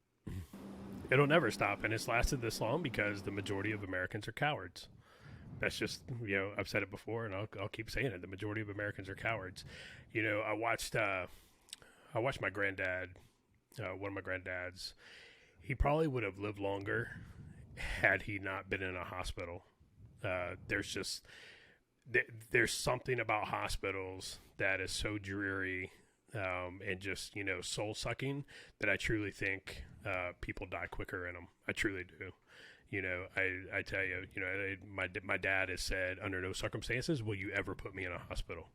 It'll never stop. And it's lasted this long because the majority of Americans are cowards. That's just, I've said it before, and I'll keep saying it. The majority of Americans are cowards. I watched my granddad, one of my granddads. He probably would have lived longer had he not been in a hospital. There's something about hospitals that is so dreary and just, soul sucking that I truly think people die quicker in them. I truly do. I tell you, my dad has said, under no circumstances will you ever put me in a hospital.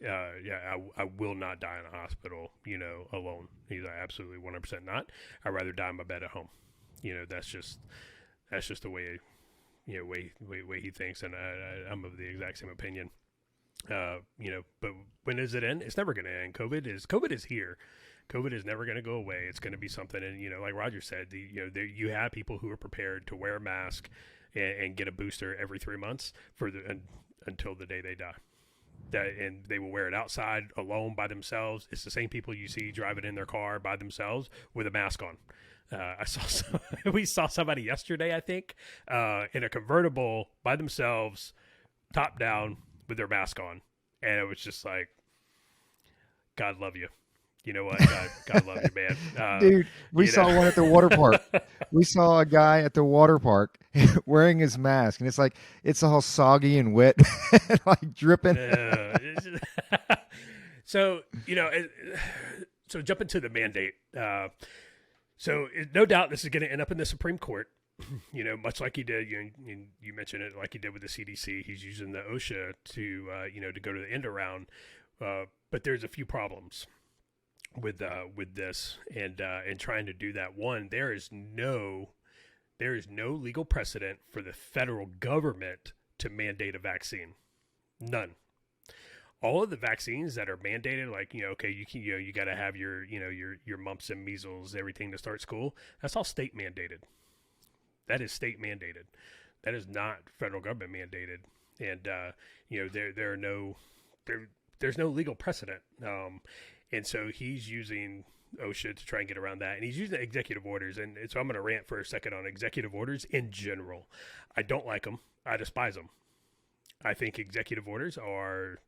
I will not die in a hospital, alone. He's like, absolutely 100% not. I'd rather die in my bed at home. That's just the way, way he thinks, and I'm of the exact same opinion. But when does it end? It's never going to end. COVID is here. COVID is never going to go away. It's going to be something, and like Roger said, you have people who are prepared to wear a mask and get a booster every 3 months until the day they die. And they will wear it outside alone by themselves. It's the same people you see driving in their car by themselves with a mask on. We saw somebody yesterday, I think, in a convertible by themselves, top down with their mask on. And it was just like, God love you. You know what? God love you, man. Dude, we saw one at the water park. We saw a guy at the water park wearing his mask, and it's all soggy and wet, and like dripping. So jump into the mandate. No doubt this is going to end up in the Supreme Court. Much like he did. You mentioned it, like he did with the CDC. He's using the OSHA to go to the end around. But there's a few problems with this and trying to do that. One, there is no legal precedent for the federal government to mandate a vaccine. None. All of the vaccines that are mandated, like, you got to have your mumps and measles, everything to start school. That's all state mandated. That is state mandated. That is not federal government mandated. And, there's no legal precedent. And so he's using OSHA to try and get around that. And he's using executive orders. And so I'm going to rant for a second on executive orders in general. I don't like them. I despise them. I think executive orders are,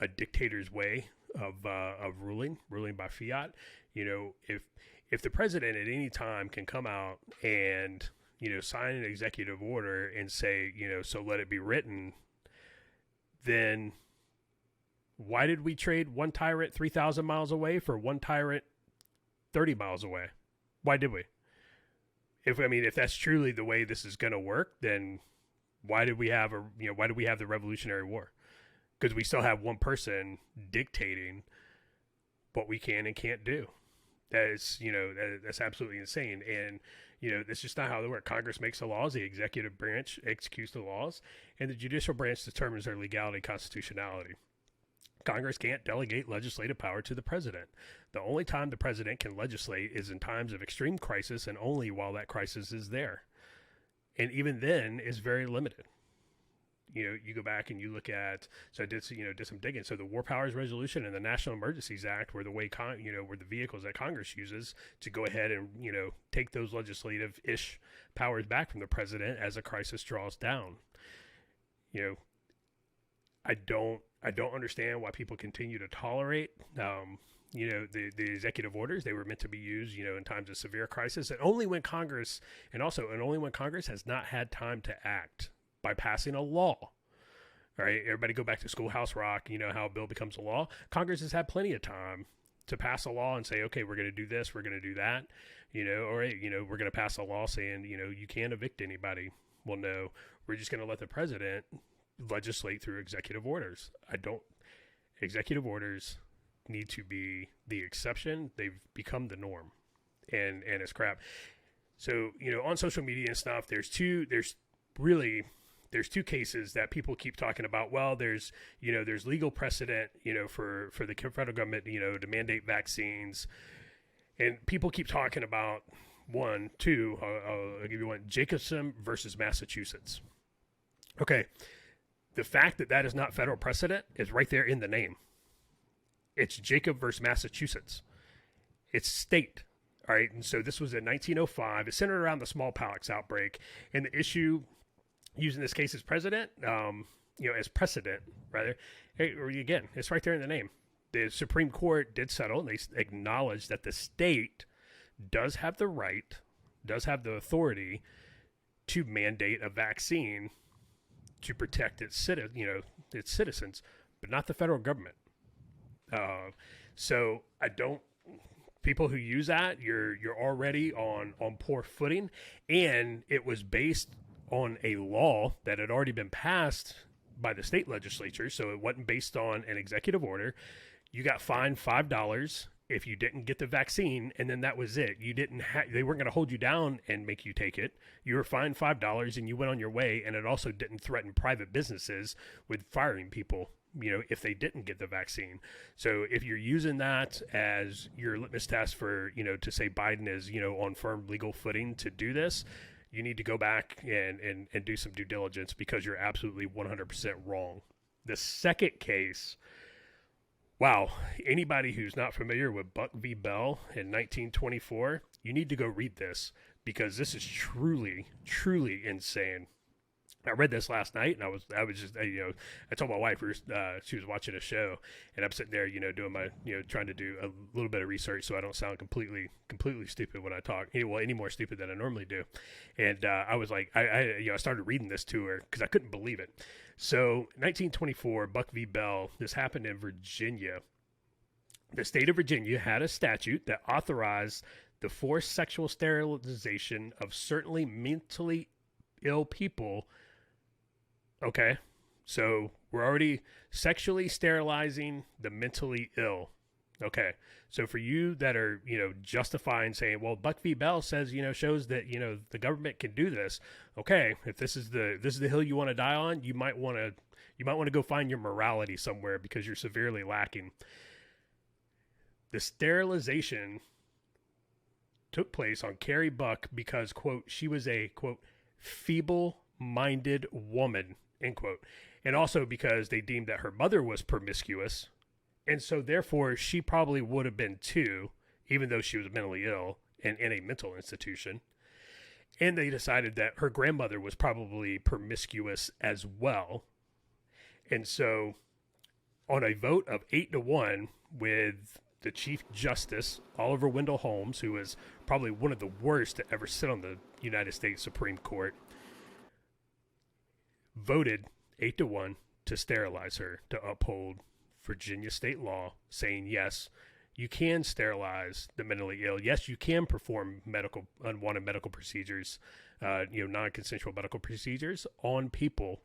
a dictator's way of ruling by fiat. If the president at any time can come out and sign an executive order and say so let it be written, then why did we trade one tyrant 3,000 miles away for one tyrant 30 miles away? Why did we? If that's truly the way this is going to work, then why did we have the Revolutionary War? Because we still have one person dictating what we can and can't do. That's absolutely insane. And that's just not how they work. Congress makes the laws, the executive branch executes the laws, and the judicial branch determines their legality and constitutionality. Congress can't delegate legislative power to the president. The only time the president can legislate is in times of extreme crisis, and only while that crisis is there. And even then, is very limited. You go back and you look at, so I did some digging. So the War Powers Resolution and the National Emergencies Act were the way were the vehicles that Congress uses to go ahead and take those legislative-ish powers back from the president as a crisis draws down. I don't understand why people continue to tolerate the executive orders. They were meant to be used in times of severe crisis, and only when Congress has not had time to act by passing a law. All right, everybody go back to Schoolhouse Rock. How a bill becomes a law. Congress has had plenty of time to pass a law and say, okay, we're going to do this, we're going to do that. All right, we're going to pass a law saying, you can't evict anybody. Well, no, we're just going to let the president legislate through executive orders. Executive orders need to be the exception. They've become the norm, and it's crap. So, on social media and stuff, there's two cases that people keep talking about. Well, there's legal precedent, for the federal government, to mandate vaccines. And people keep talking about I'll give you one, Jacobson versus Massachusetts. Okay. The fact that is not federal precedent is right there in the name. It's Jacob versus Massachusetts. It's state. All right. And so this was in 1905. It's centered around the smallpox outbreak. And the issue, using this case as precedent, rather. Again, it's right there in the name. The Supreme Court did settle, and they acknowledged that the state does have the right, does have the authority to mandate a vaccine to protect its citizens, but not the federal government. So people who use that, you're already on poor footing, and it was based on a law that had already been passed by the state legislature, so it wasn't based on an executive order. You got fined $5 if you didn't get the vaccine, and then that was it. They weren't going to hold you down and make you take it. You were fined $5 and you went on your way, and it also didn't threaten private businesses with firing people, if they didn't get the vaccine. So if you're using that as your litmus test for, to say Biden is, on firm legal footing to do this, you need to go back and do some due diligence, because you're absolutely 100% wrong. The second case, wow, anybody who's not familiar with Buck v. Bell in 1924, you need to go read this, because this is truly, truly insane. I read this last night, and I was just, I told my wife, she was watching a show, and I'm sitting there, doing my, trying to do a little bit of research so I don't sound completely stupid when I talk, any more stupid than I normally do. And I was like, I started reading this to her because I couldn't believe it. So 1924, Buck v. Bell, this happened in Virginia. The state of Virginia had a statute that authorized the forced sexual sterilization of certainly mentally ill people. Okay, so we're already sexually sterilizing the mentally ill. Okay, so for you that are, justifying saying, well, Buck v. Bell says, shows that, the government can do this. Okay, if this is the hill you want to die on, you might want to go find your morality somewhere, because you're severely lacking. The sterilization took place on Carrie Buck because, quote, she was a, quote, feeble-minded woman, end quote. And also because they deemed that her mother was promiscuous, and so therefore she probably would have been too, even though she was mentally ill and in a mental institution. And they decided that her grandmother was probably promiscuous as well. And so on a vote of 8-1 with the Chief Justice, Oliver Wendell Holmes, who was probably one of the worst to ever sit on the United States Supreme Court, voted 8-1 to sterilize her, to uphold Virginia state law, saying, yes, you can sterilize the mentally ill. Yes, you can perform unwanted medical procedures, non-consensual medical procedures on people,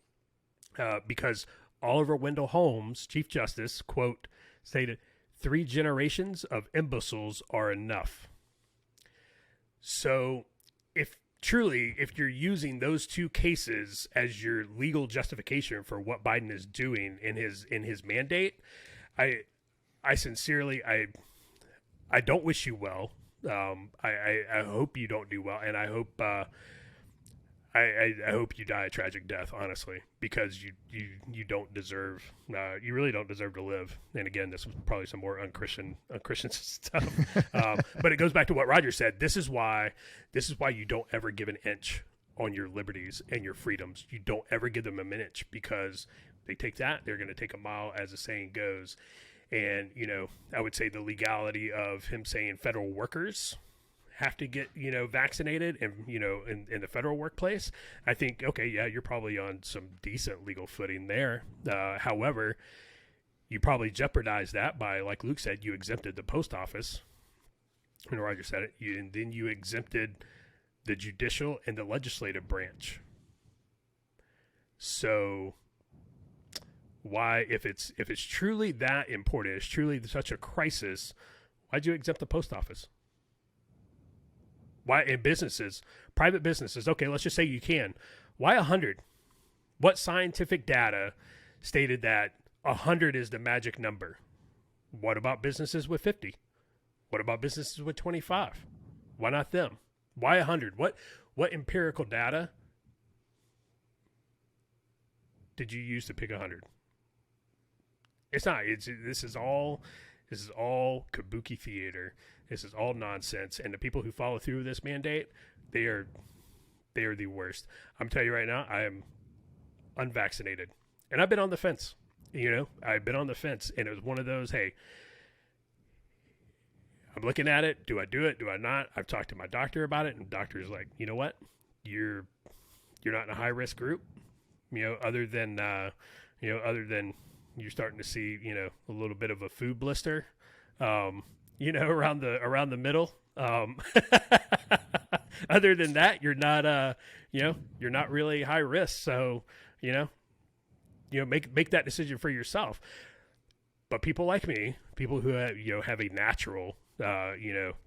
because Oliver Wendell Holmes, Chief Justice, quote, stated, 3 generations of imbeciles are enough. So if you're using those 2 cases as your legal justification for what Biden is doing in his mandate, I sincerely, I don't wish you well. I hope you don't do well, and I hope I hope you die a tragic death, honestly, because you don't deserve, you really don't deserve to live. And again, this was probably some more unchristian stuff. But it goes back to what Roger said. This is why you don't ever give an inch on your liberties and your freedoms. You don't ever give them an inch, because they take that, they're going to take a mile, as the saying goes. And, I would say the legality of him saying federal workers have to get, vaccinated and, in the federal workplace, I think, okay, yeah, you're probably on some decent legal footing there. However, you probably jeopardize that by, like Luke said, you exempted the post office, and Roger said it, and then you exempted the judicial and the legislative branch. So why, if it's truly that important, it's truly such a crisis, why'd you exempt the post office? Why, in businesses, private businesses, okay, let's just say you can. Why 100? What scientific data stated that 100 is the magic number? What about businesses with 50? What about businesses with 25? Why not them? Why 100? What empirical data did you use to pick 100? It's not. This is all kabuki theater. This is all nonsense. And the people who follow through with this mandate, they are the worst. I'm telling you right now, I am unvaccinated, and I've been on the fence. I've been on the fence, and it was one of those. Hey, I'm looking at it. Do I do it? Do I not? I've talked to my doctor about it, and the doctor's like, you know what? You're not in a high risk group. Other than you're starting to see, a little bit of a food blister, around the middle. Other than that, you're not really high risk. So, make that decision for yourself. But people like me, people who have a natural,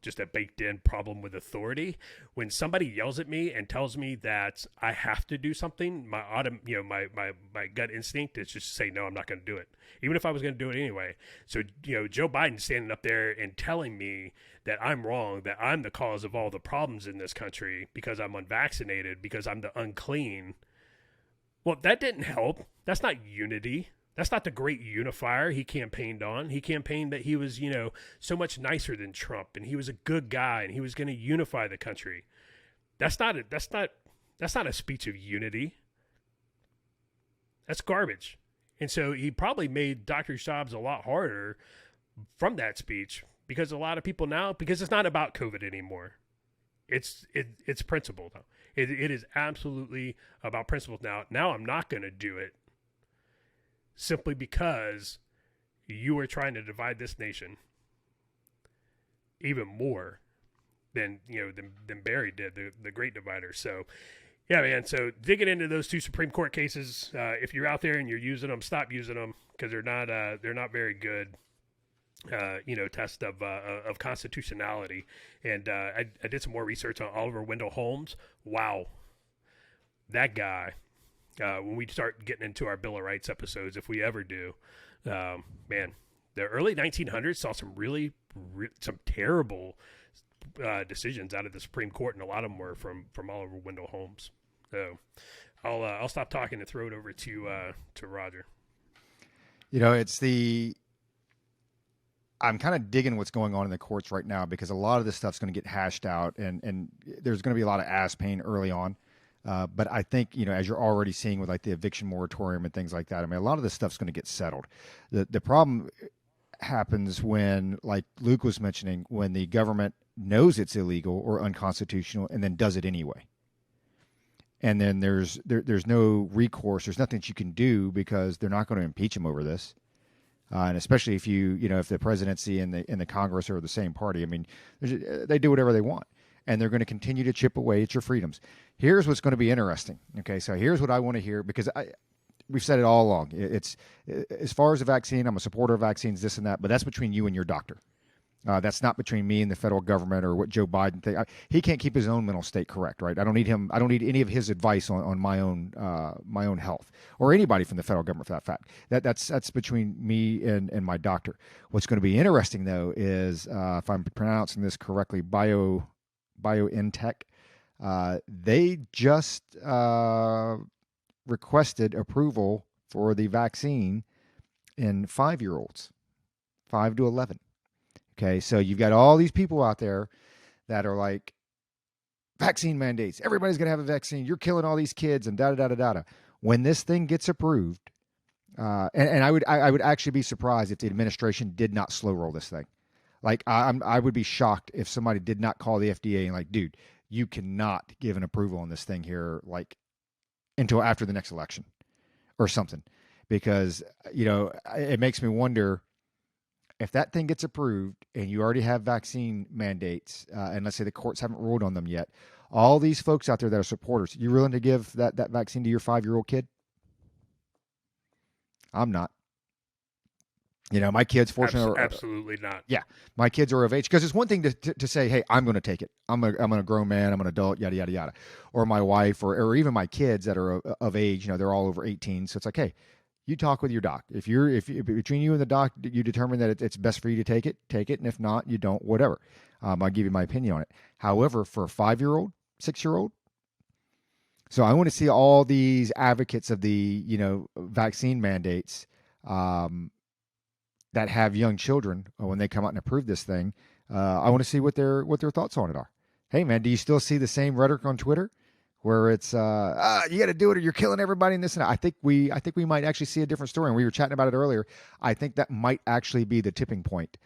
just a baked in problem with authority, when somebody yells at me and tells me that I have to do something, my gut instinct is just to say, no, I'm not going to do it, even if I was going to do it anyway. So, Joe Biden standing up there and telling me that I'm wrong, that I'm the cause of all the problems in this country because I'm unvaccinated, because I'm the unclean. Well, that didn't help. That's not unity. That's not the great unifier he campaigned on. He campaigned that he was, so much nicer than Trump, and he was a good guy, and he was going to unify the country. That's not a speech of unity. That's garbage. And so he probably made Dr. Schaub's a lot harder from that speech, because a lot of people now, because it's not about COVID anymore. It's principle though. It is absolutely about principles now. Now I'm not going to do it, simply because you are trying to divide this nation even more than Barry did, the great divider. So, yeah, man. So digging into those 2 Supreme Court cases, if you're out there and you're using them, stop using them, because they're not very good. Test of constitutionality. And I did some more research on Oliver Wendell Holmes. Wow, that guy. When we start getting into our Bill of Rights episodes, if we ever do, man, the early 1900s saw some some terrible decisions out of the Supreme Court, and a lot of them were from Oliver Wendell Holmes. So I'll stop talking and throw it over to Roger. I'm kind of digging what's going on in the courts right now, because a lot of this stuff's going to get hashed out, and there's going to be a lot of ass pain early on. But I think, as you're already seeing with like the eviction moratorium and things like that, I mean, a lot of this stuff's going to get settled. The problem happens when, like Luke was mentioning, when the government knows it's illegal or unconstitutional and then does it anyway. And then there's no recourse. There's nothing that you can do because they're not going to impeach him over this. And especially if if the presidency and the Congress are the same party, I mean, they do whatever they want, and they're going to continue to chip away at your freedoms. Here's what's going to be interesting. Okay, so here's what I want to hear, because we've said it all along. It's as far as the vaccine, I'm a supporter of vaccines, this and that, but that's between you and your doctor. That's not between me and the federal government or what Joe Biden thinks. He can't keep his own mental state correct, right? I don't need him. I don't need any of his advice on my own health, or anybody from the federal government for that fact. That's between me and my doctor. What's going to be interesting though is if I'm pronouncing this correctly, BioNTech. They just requested approval for the vaccine in 5-year-olds, 5 to 11. Okay, so you've got all these people out there that are like, vaccine mandates. Everybody's going to have a vaccine. You're killing all these kids and da-da-da-da-da. When this thing gets approved, and I would actually be surprised if the administration did not slow roll this thing. Like, I would be shocked if somebody did not call the FDA and like, dude, you cannot give an approval on this thing here, like, until after the next election or something. Because, it makes me wonder, if that thing gets approved and you already have vaccine mandates, and let's say the courts haven't ruled on them yet, all these folks out there that are supporters, you willing to give that vaccine to your 5-year-old kid? I'm not. My kids, fortunately, absolutely not. Yeah, my kids are of age, because it's one thing to say, hey, I'm going to take it. I'm a grown man. I'm an adult. Yada yada yada. Or my wife, or even my kids that are of age. They're all over 18. So it's like, hey, you talk with your doc. If between you and the doc, you determine that it's best for you to take it, and if not, you don't. Whatever. I'll give you my opinion on it. However, for a 5-year-old, 6-year-old, so I want to see all these advocates of the vaccine mandates that have young children when they come out and approve this thing. I want to see what their thoughts on it are. Hey man, do you still see the same rhetoric on Twitter? Where it's you got to do it or you're killing everybody in this and that. I think we might actually see a different story, and we were chatting about it earlier. I think that might actually be the tipping point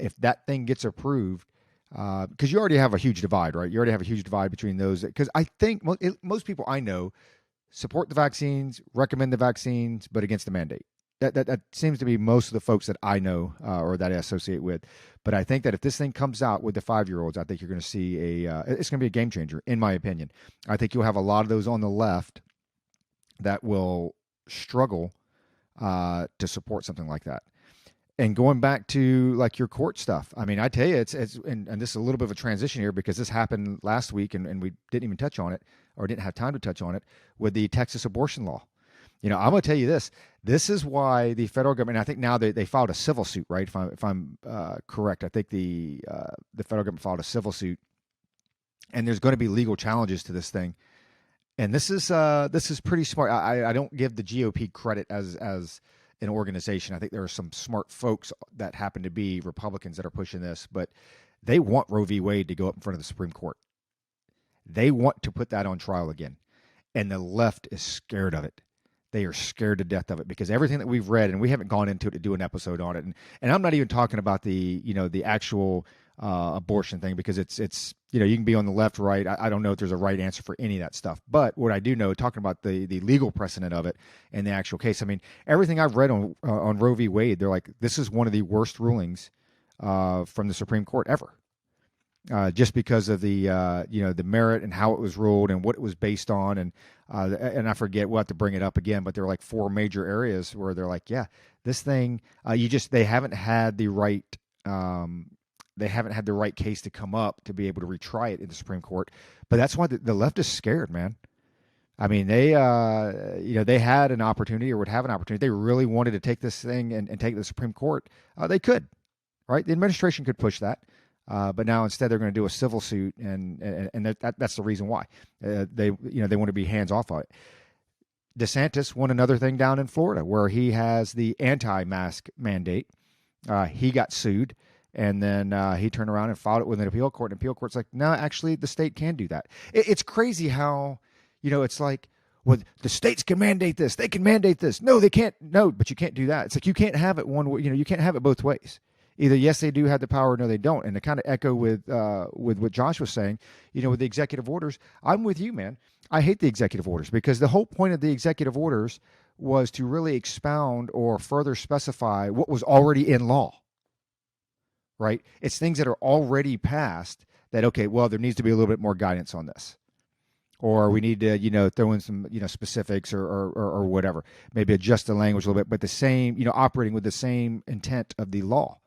if that thing gets approved, because you already have a huge divide, right? You already have a huge divide between those, because I think most people I know support the vaccines, recommend the vaccines, but against the mandate. That seems to be most of the folks that I know or that I associate with. But I think that if this thing comes out with the 5-year-olds, I think you're going to see it's going to be a game changer, in my opinion. I think you'll have a lot of those on the left that will struggle to support something like that. And going back to like your court stuff, I mean, I tell you, it's and this is a little bit of a transition here, because this happened last week and we didn't even touch on it, or didn't have time to touch on it, with the Texas abortion law. I'm going to tell you this. This is why the federal government, I think now they filed a civil suit, right? If I'm correct, I think the federal government filed a civil suit, and there's going to be legal challenges to this thing. And this is pretty smart. I don't give the GOP credit as an organization. I think there are some smart folks that happen to be Republicans that are pushing this, but they want Roe v. Wade to go up in front of the Supreme Court. They want to put that on trial again, and the left is scared of it. They are scared to death of it, because everything that we've read, and we haven't gone into it to do an episode on it, and I'm not even talking about the actual abortion thing, because it's you can be on the left, right. I don't know if there's a right answer for any of that stuff, but what I do know, talking about the legal precedent of it and the actual case, I mean, everything I've read on Roe v. Wade, they're like, this is one of the worst rulings from the Supreme Court ever. Just because of the the merit and how it was ruled and what it was based on, and I forget, we'll have to bring it up again, but there are like 4 major areas where they're like, yeah, this thing they haven't had the right case to come up to be able to retry it in the Supreme Court. But that's why the left is scared, man. I mean, they they had an opportunity, or would have an opportunity. They really wanted to take this thing and take it to the Supreme Court. They could, right? The administration could push that. But now instead they're going to do a civil suit, and that's the reason why they want to be hands off on it. DeSantis won another thing down in Florida where he has the anti-mask mandate. He got sued, and then he turned around and filed it with an appeal court. And appeal court's like, no, actually the state can do that. It's crazy how It's like, well, the states can mandate this. They can mandate this. No, they can't. No, but you can't do that. It's like you can't have it one way. You can't have it both ways. Either yes, they do have the power, or no, they don't. And to kind of echo with what Josh was saying, with the executive orders, I'm with you, man. I hate the executive orders because the whole point of the executive orders was to really expound or further specify what was already in law. Right? It's things that are already passed that, okay, well, there needs to be a little bit more guidance on this. Or we need to, throw in some, specifics or whatever. Maybe adjust the language a little bit, but the same, operating with the same intent of the law.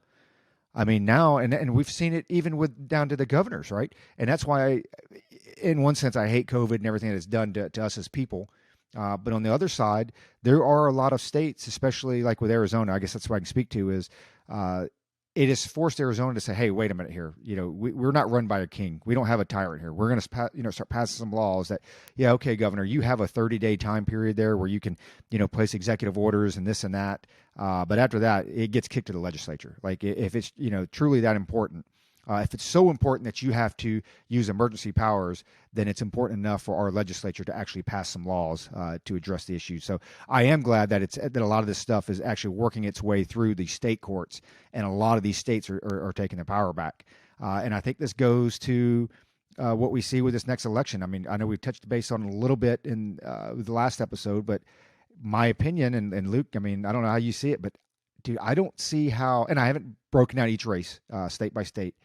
I mean, now, and we've seen it even with down to the governors, right? And that's why, in one sense, I hate COVID and everything that it's done to us as people. But on the other side, there are a lot of states, especially like with Arizona, I guess that's what I can speak to, is it has forced Arizona to say, hey, wait a minute here. We're not run by a king. We don't have a tyrant here. We're going to start passing some laws that, yeah, okay, governor, you have a 30-day time period there where you can, place executive orders and this and that. But after that, it gets kicked to the legislature. Like if it's, truly that important, if it's so important that you have to use emergency powers, then it's important enough for our legislature to actually pass some laws to address the issue. So I am glad that a lot of this stuff is actually working its way through the state courts, and a lot of these states are taking their power back. And I think this goes to what we see with this next election. I mean, I know we've touched base on it a little bit in the last episode, but my opinion, and Luke, I mean, I don't know how you see it, but dude, I don't see how, and I haven't broken out each race state by state.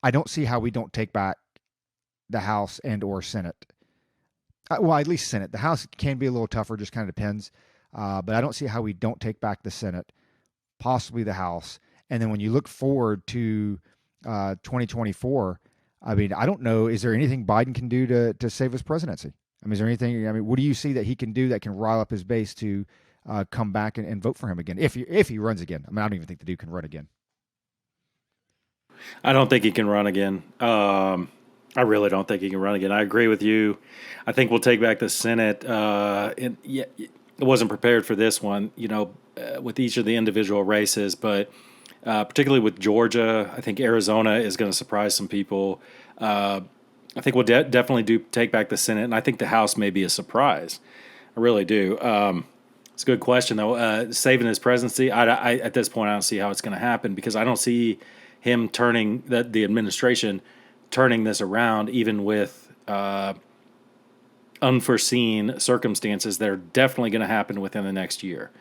I don't see how we don't take back the House and or Senate. Well, at least Senate. The House can be a little tougher, just kind of depends. But I don't see how we don't take back the Senate, possibly the House. And then when you look forward to 2024, I mean, I don't know, is there anything Biden can do to save his presidency? I mean, is there anything, what do you see that he can do that can rile up his base to come back and vote for him again, if he runs again? I mean, I don't even think the dude can run again. I don't think he can run again. I really don't think he can run again. I agree with you. I think we'll take back the Senate. It wasn't prepared for this one, with each of the individual races, but particularly with Georgia, I think Arizona is going to surprise some people. I think we'll definitely do take back the Senate, and I think the House may be a surprise. I really do. It's a good question, though. Saving his presidency, I at this point, I don't see how it's going to happen because I don't see him turning the administration turning this around, even with unforeseen circumstances that are definitely going to happen within the next year,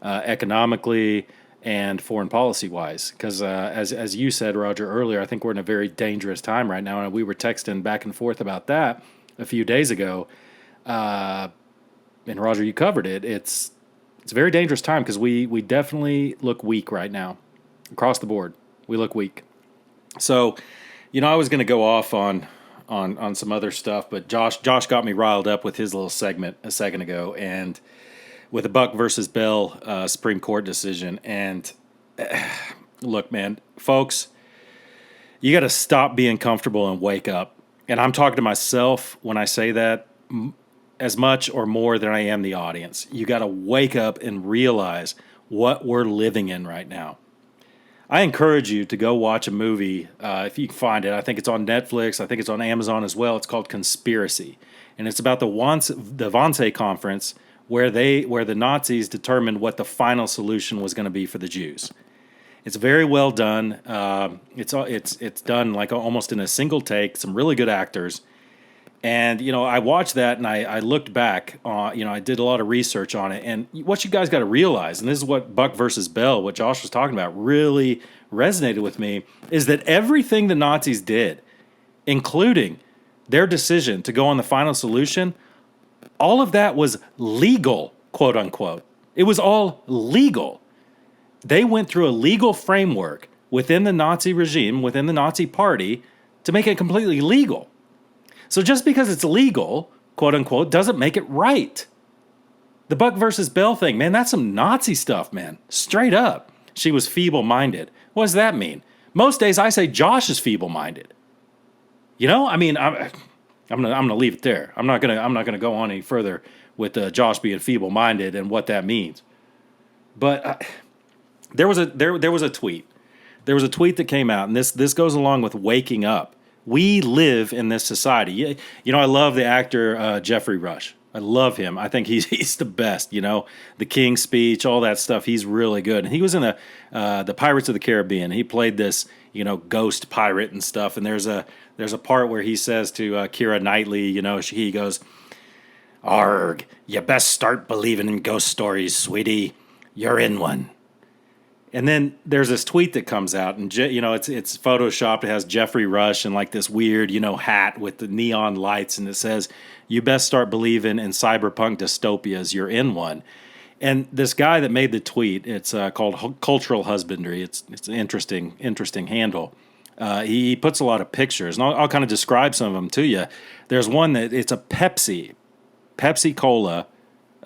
economically and foreign policy wise. Because as you said, Roger, earlier, I think we're in a very dangerous time right now, and we were texting back and forth about that a few days ago. And Roger, you covered it. It's a very dangerous time because we definitely look weak right now across the board. We look weak. So, I was going to go off on some other stuff, but Josh got me riled up with his little segment a second ago, and with the Buck versus Bell Supreme Court decision. And look, man, folks, you got to stop being comfortable and wake up. And I'm talking to myself when I say that as much or more than I am the audience. You got to wake up and realize what we're living in right now. I encourage you to go watch a movie if you can find it. I think it's on Netflix. I think it's on Amazon as well. It's called Conspiracy, and it's about the Wannsee Conference where the Nazis determined what the final solution was going to be for the Jews. It's very well done. It's done like almost in a single take. Some really good actors. And, I watched that and I looked back, I did a lot of research on it. And what you guys got to realize, and this is what Buck versus Bell, what Josh was talking about, really resonated with me, is that everything the Nazis did, including their decision to go on the final solution, all of that was legal, quote unquote. It was all legal. They went through a legal framework within the Nazi regime, within the Nazi party, to make it completely legal. So just because it's legal, quote unquote, doesn't make it right. The Buck versus Bell thing, man, that's some Nazi stuff, man. Straight up. She was feeble-minded. What does that mean? Most days I say Josh is feeble-minded. I'm gonna leave it there. I'm not gonna go on any further with Josh being feeble-minded and what that means. But there was a tweet. There was a tweet that came out, and this goes along with waking up. We live in this society. You know, I love the actor Jeffrey Rush. I love him. I think he's the best. You know, the King's Speech, all that stuff. He's really good. And he was in the Pirates of the Caribbean. He played this, you know, ghost pirate and stuff. And there's a part where he says to Keira Knightley, you know, he goes, "Arg, you best start believing in ghost stories, sweetie. You're in one." And then there's this tweet that comes out, and you know, it's photoshopped. It has Jeffrey Rush and like this weird, you know, hat with the neon lights, and it says, "You best start believing in cyberpunk dystopias. You're in one." And this guy that made the tweet, it's called Cultural Husbandry. It's an interesting handle. He puts a lot of pictures, and I'll kind of describe some of them to you. There's one that it's a Pepsi Cola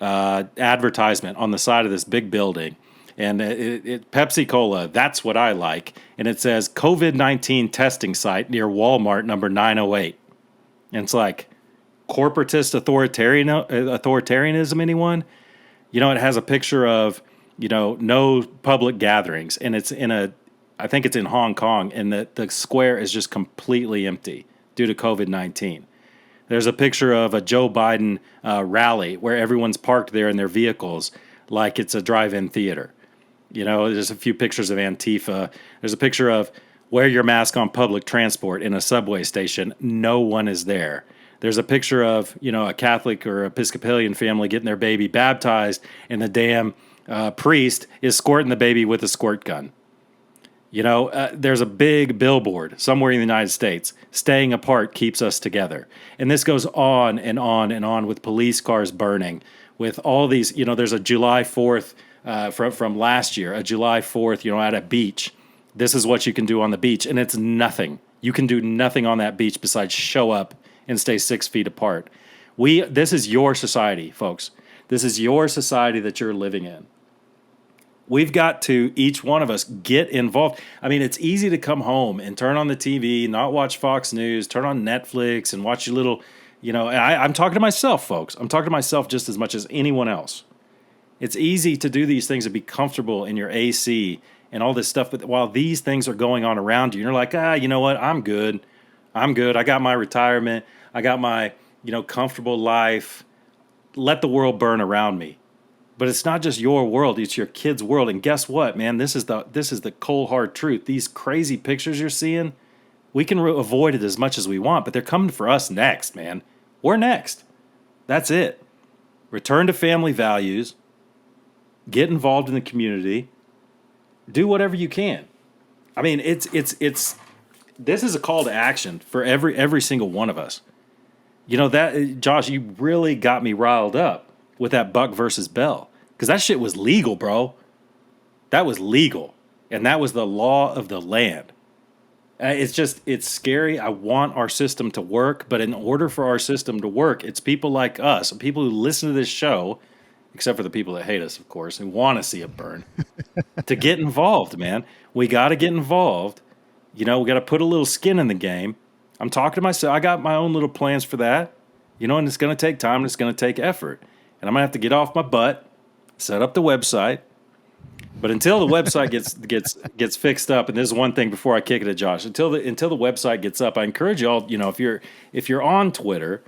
advertisement on the side of this big building. And Pepsi Cola, that's what I like. And it says COVID-19 testing site near Walmart number 908. And it's like, corporatist authoritarianism, anyone? You know, it has a picture of, you know, no public gatherings. And it's I think it's in Hong Kong. And the square is just completely empty due to COVID-19. There's a picture of a Joe Biden rally where everyone's parked there in their vehicles like it's a drive-in theater. You know, there's a few pictures of Antifa. There's a picture of wear your mask on public transport in a subway station. No one is there. There's a picture of, you know, a Catholic or Episcopalian family getting their baby baptized, and the damn priest is squirting the baby with a squirt gun. You know, there's a big billboard somewhere in the United States. Staying apart keeps us together. And this goes on and on and on with police cars burning, with all these, you know, there's a July 4th from last year, a July 4th, you know, at a beach. This is what you can do on the beach. And it's nothing. You can do nothing on that beach besides show up and stay 6 feet apart. This is your society, folks. This is your society that you're living in. We've got to, each one of us, get involved. I mean, it's easy to come home and turn on the TV, not watch Fox News, turn on Netflix and watch your little, you know, and I'm talking to myself, folks. I'm talking to myself just as much as anyone else. It's easy to do these things and be comfortable in your AC and all this stuff. But while these things are going on around you, you're like, you know what? I'm good. I got my retirement. I got my, you know, comfortable life. Let the world burn around me. But it's not just your world, it's your kids' world. And guess what, man? This is the cold hard truth. These crazy pictures you're seeing, we can avoid it as much as we want, but they're coming for us next, man. We're next. That's it. Return to family values. Get involved in the community. Do whatever you can. I mean, it's this is a call to action for every single one of us. You know, that, Josh, you really got me riled up with that Buck versus Bell, because that shit was legal, bro. That was legal, and that was the law of the land. It's scary. I want our system to work, but in order for our system to work, it's people like us, people who listen to this show, except for the people that hate us, of course, and want to see it burn, to get involved, man. We got to get involved. You know, we got to put a little skin in the game. I'm talking to myself. I got my own little plans for that, you know, and it's going to take time and it's going to take effort. And I'm going to have to get off my butt, set up the website. But until the website gets fixed up, and this is one thing before I kick it to Josh, until the website gets up, I encourage you all, you know, if you're on Twitter,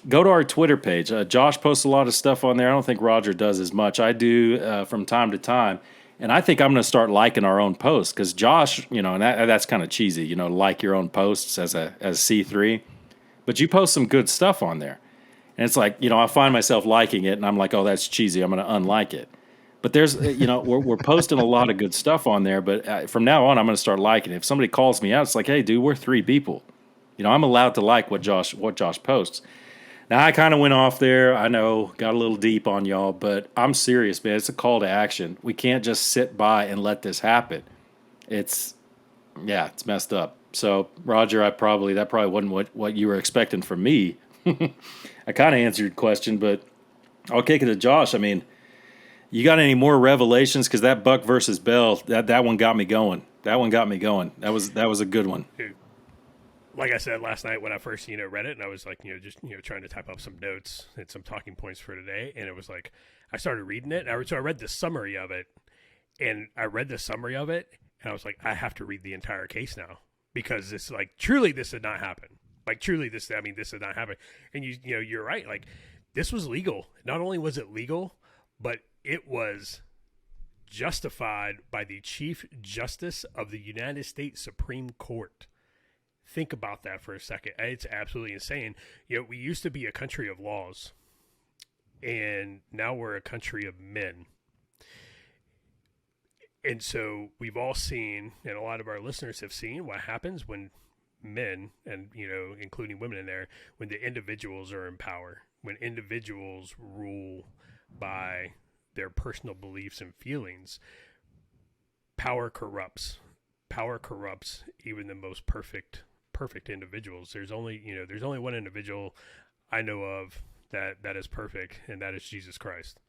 go to our Twitter page. Josh posts a lot of stuff on there. I don't think Roger does as much. I do from time to time. And I think I'm going to start liking our own posts, because Josh, you know, and that's kind of cheesy, you know, like your own posts as C3. But you post some good stuff on there. And it's like, you know, I find myself liking it, and I'm like, oh, that's cheesy. I'm going to unlike it. But there's, you know, we're posting a lot of good stuff on there. But from now on, I'm going to start liking it. If somebody calls me out, it's like, hey, dude, we're 3 people. You know, I'm allowed to like what Josh posts. Now, I kind of went off there. I know, got a little deep on y'all, but I'm serious, man. It's a call to action. We can't just sit by and let this happen. It's messed up. So, Roger, that probably wasn't what you were expecting from me. I kind of answered your question, but I'll kick it to Josh. I mean, you got any more revelations? Because that Buck versus Bell, that one got me going. That was a good one. Dude, like I said last night when I first, read it, and I was like, just, trying to type up some notes and some talking points for today. And it was like, I started reading it. So I read the summary of it, and I was like, I have to read the entire case now. because it's like truly this did not happen. Like truly this did not happen. And you're right. Like this was legal. Not only was it legal, but it was justified by the Chief Justice of the United States Supreme Court. Think about that for a second. It's absolutely insane. We used to be a country of laws, and now we're a country of men. And so we've all seen, and a lot of our listeners have seen, what happens when men, and including women in there, when the individuals are in power, when individuals rule by their personal beliefs and feelings. Power corrupts even the most perfect individuals. There's only one individual I know of that is perfect, and that is Jesus Christ.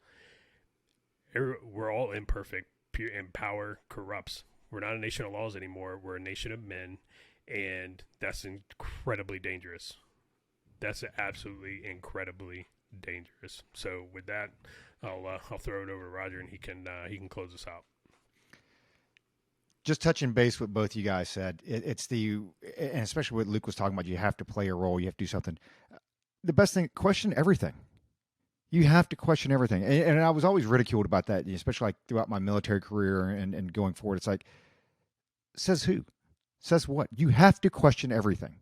We're all imperfect, and power corrupts. We're not a nation of laws anymore. We're a nation of men, and that's incredibly dangerous. That's absolutely incredibly dangerous. So with that, I'll throw it over to Roger, and he can close us out. Just touching base with both you guys said, it's and especially what Luke was talking about, you have to play a role, you have to do something. The best thing, question everything. You have to question everything. And I was always ridiculed about that, especially like throughout my military career and going forward. It's like, says who? Says what? You have to question everything.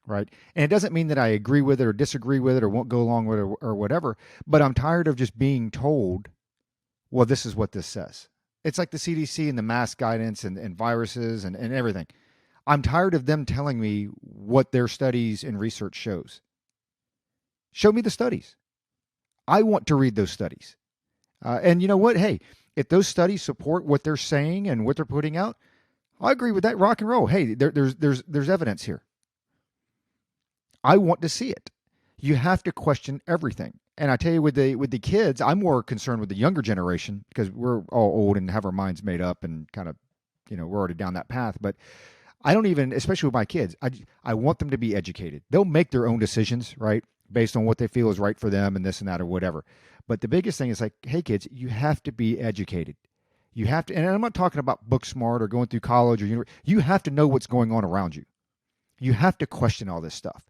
Right? And it doesn't mean that I agree with it or disagree with it or won't go along with it or whatever, but I'm tired of just being told, well, this is what this says. It's like the CDC and the mask guidance and viruses and everything. I'm tired of them telling me what their studies and research shows. Show me the studies. I want to read those studies. And you know what? Hey, if those studies support what they're saying and what they're putting out, I agree with that. Rock and roll. Hey, there's evidence here. I want to see it. You have to question everything. And I tell you, with the kids, I'm more concerned with the younger generation because we're all old and have our minds made up and kind of, we're already down that path. But I don't even, especially with my kids, I want them to be educated. They'll make their own decisions, right, based on what they feel is right for them and this and that or whatever. But the biggest thing is like, hey, kids, you have to be educated. You have to, and I'm not talking about book smart or going through college or university. You have to know what's going on around you. You have to question all this stuff.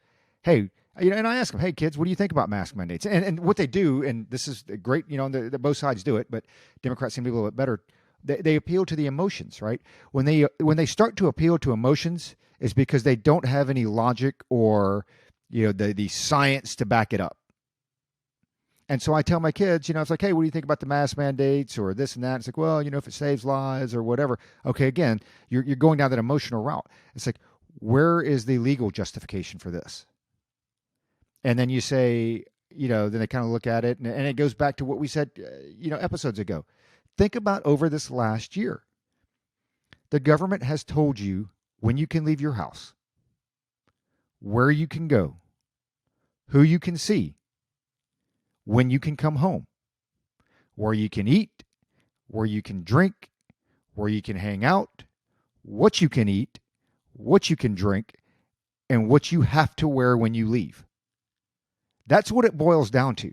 Hey, and I ask them, hey, kids, what do you think about mask mandates? And what they do, and this is great, both sides do it, but Democrats seem to be a little bit better. They appeal to the emotions, right? When they start to appeal to emotions, is because they don't have any logic or, the science to back it up. And so I tell my kids, it's like, hey, what do you think about the mask mandates or this and that? It's like, well, if it saves lives or whatever. Okay, again, you're going down that emotional route. It's like, where is the legal justification for this? And then you say, then they kind of look at it, and it goes back to what we said, episodes ago. Think about over this last year. The government has told you when you can leave your house, where you can go, who you can see, when you can come home, where you can eat, where you can drink, where you can hang out, what you can eat, what you can drink, and what you have to wear when you leave. That's what it boils down to.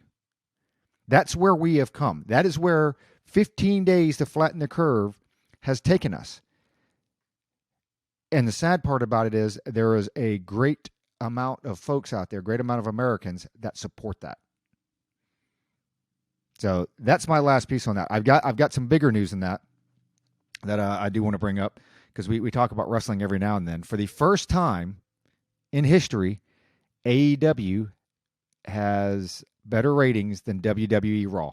That's where we have come. That is where 15 days to flatten the curve has taken us. And the sad part about it is there is a great amount of folks out there, great amount of Americans that support that. So that's my last piece on that. I've got some bigger news than that I do want to bring up because we talk about wrestling every now and then. For the first time in history, AEW has better ratings than WWE Raw.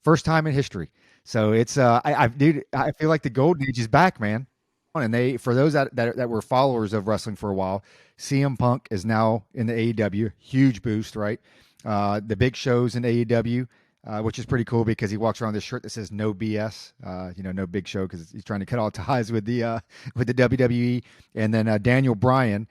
First time in history. So it's I feel like the golden age is back, man. And for those that were followers of wrestling for a while, CM Punk is now in the AEW. Huge boost, right? The big shows in AEW, which is pretty cool because he walks around with this shirt that says "No BS," no big show because he's trying to cut all ties with the WWE. And then Daniel Bryan,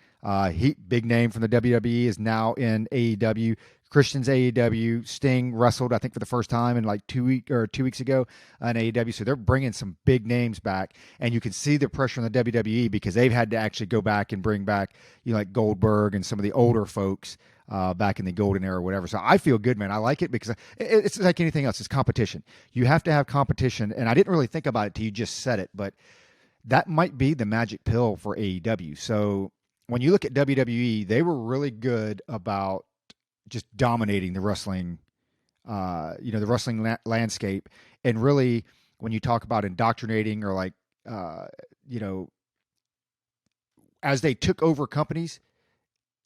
big name from the WWE, is now in AEW. Christian's AEW. Sting wrestled, I think, for the first time in like 2 weeks ago in AEW. So they're bringing some big names back, and you can see the pressure on the WWE because they've had to actually go back and bring back like Goldberg and some of the older folks back in the golden era or whatever. So I feel good, man. I like it because it's like anything else. It's competition. You have to have competition, and I didn't really think about it till you just said it, but that might be the magic pill for AEW. So when you look at WWE, they were really good about just dominating the wrestling, the wrestling landscape. And really, when you talk about indoctrinating or like, uh, you know, as they took over companies,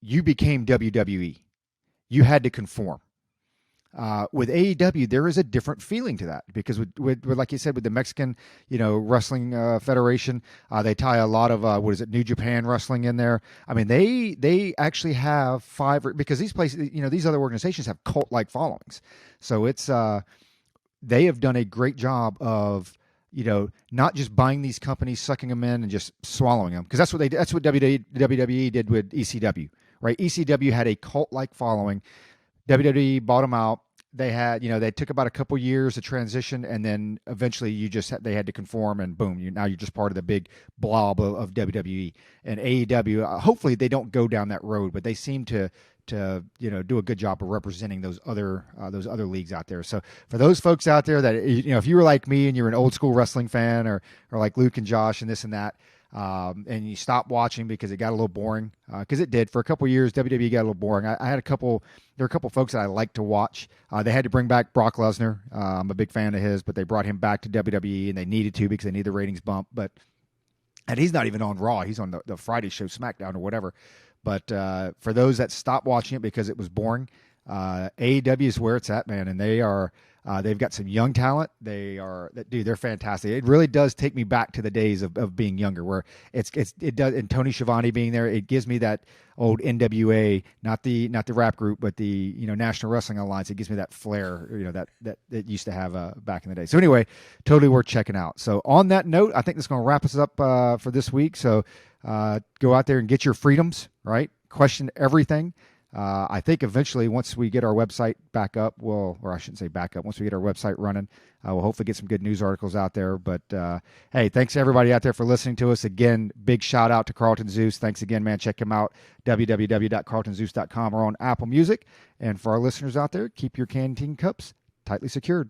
you became WWE. You had to conform. With AEW, there is a different feeling to that because with like you said, with the Mexican, wrestling federation, they tie a lot of New Japan wrestling in there. I mean, they actually have because these places, these other organizations have cult like followings. So it's they have done a great job of not just buying these companies, sucking them in, and just swallowing them, because that's what WWE did with ECW, right? ECW had a cult like following. WWE bought them out. They had, they took about a couple years to transition, and then eventually they had to conform, and boom, now you're just part of the big blob of WWE and AEW. Hopefully, they don't go down that road, but they seem to do a good job of representing those other leagues out there. So for those folks out there that if you were like me and you're an old school wrestling fan, or like Luke and Josh and this and that. And you stopped watching because it got a little boring, because it did for a couple of years. WWE got a little boring. There were a couple folks that I liked to watch. They had to bring back Brock Lesnar. I'm a big fan of his, but they brought him back to WWE, and they needed to because they need the ratings bump. And he's not even on Raw. He's on the Friday show, SmackDown or whatever. But for those that stopped watching it because it was boring, AEW is where it's at, man. And they've got some young talent. They're fantastic. It really does take me back to the days of being younger, where it does. And Tony Schiavone being there, it gives me that old NWA, not the rap group, but the National Wrestling Alliance. It gives me that flair, that used to have back in the day. So anyway, totally worth checking out. So on that note, I think that's going to wrap us up for this week. So go out there and get your freedoms, right? Question everything. I think eventually, once we get our website back up, or I shouldn't say back up, once we get our website running, we'll hopefully get some good news articles out there. But hey, thanks to everybody out there for listening to us. Again, big shout out to Carlton Zeus. Thanks again, man. Check him out, www.carltonzeus.com, or on Apple Music. And for our listeners out there, keep your Canteen cups tightly secured.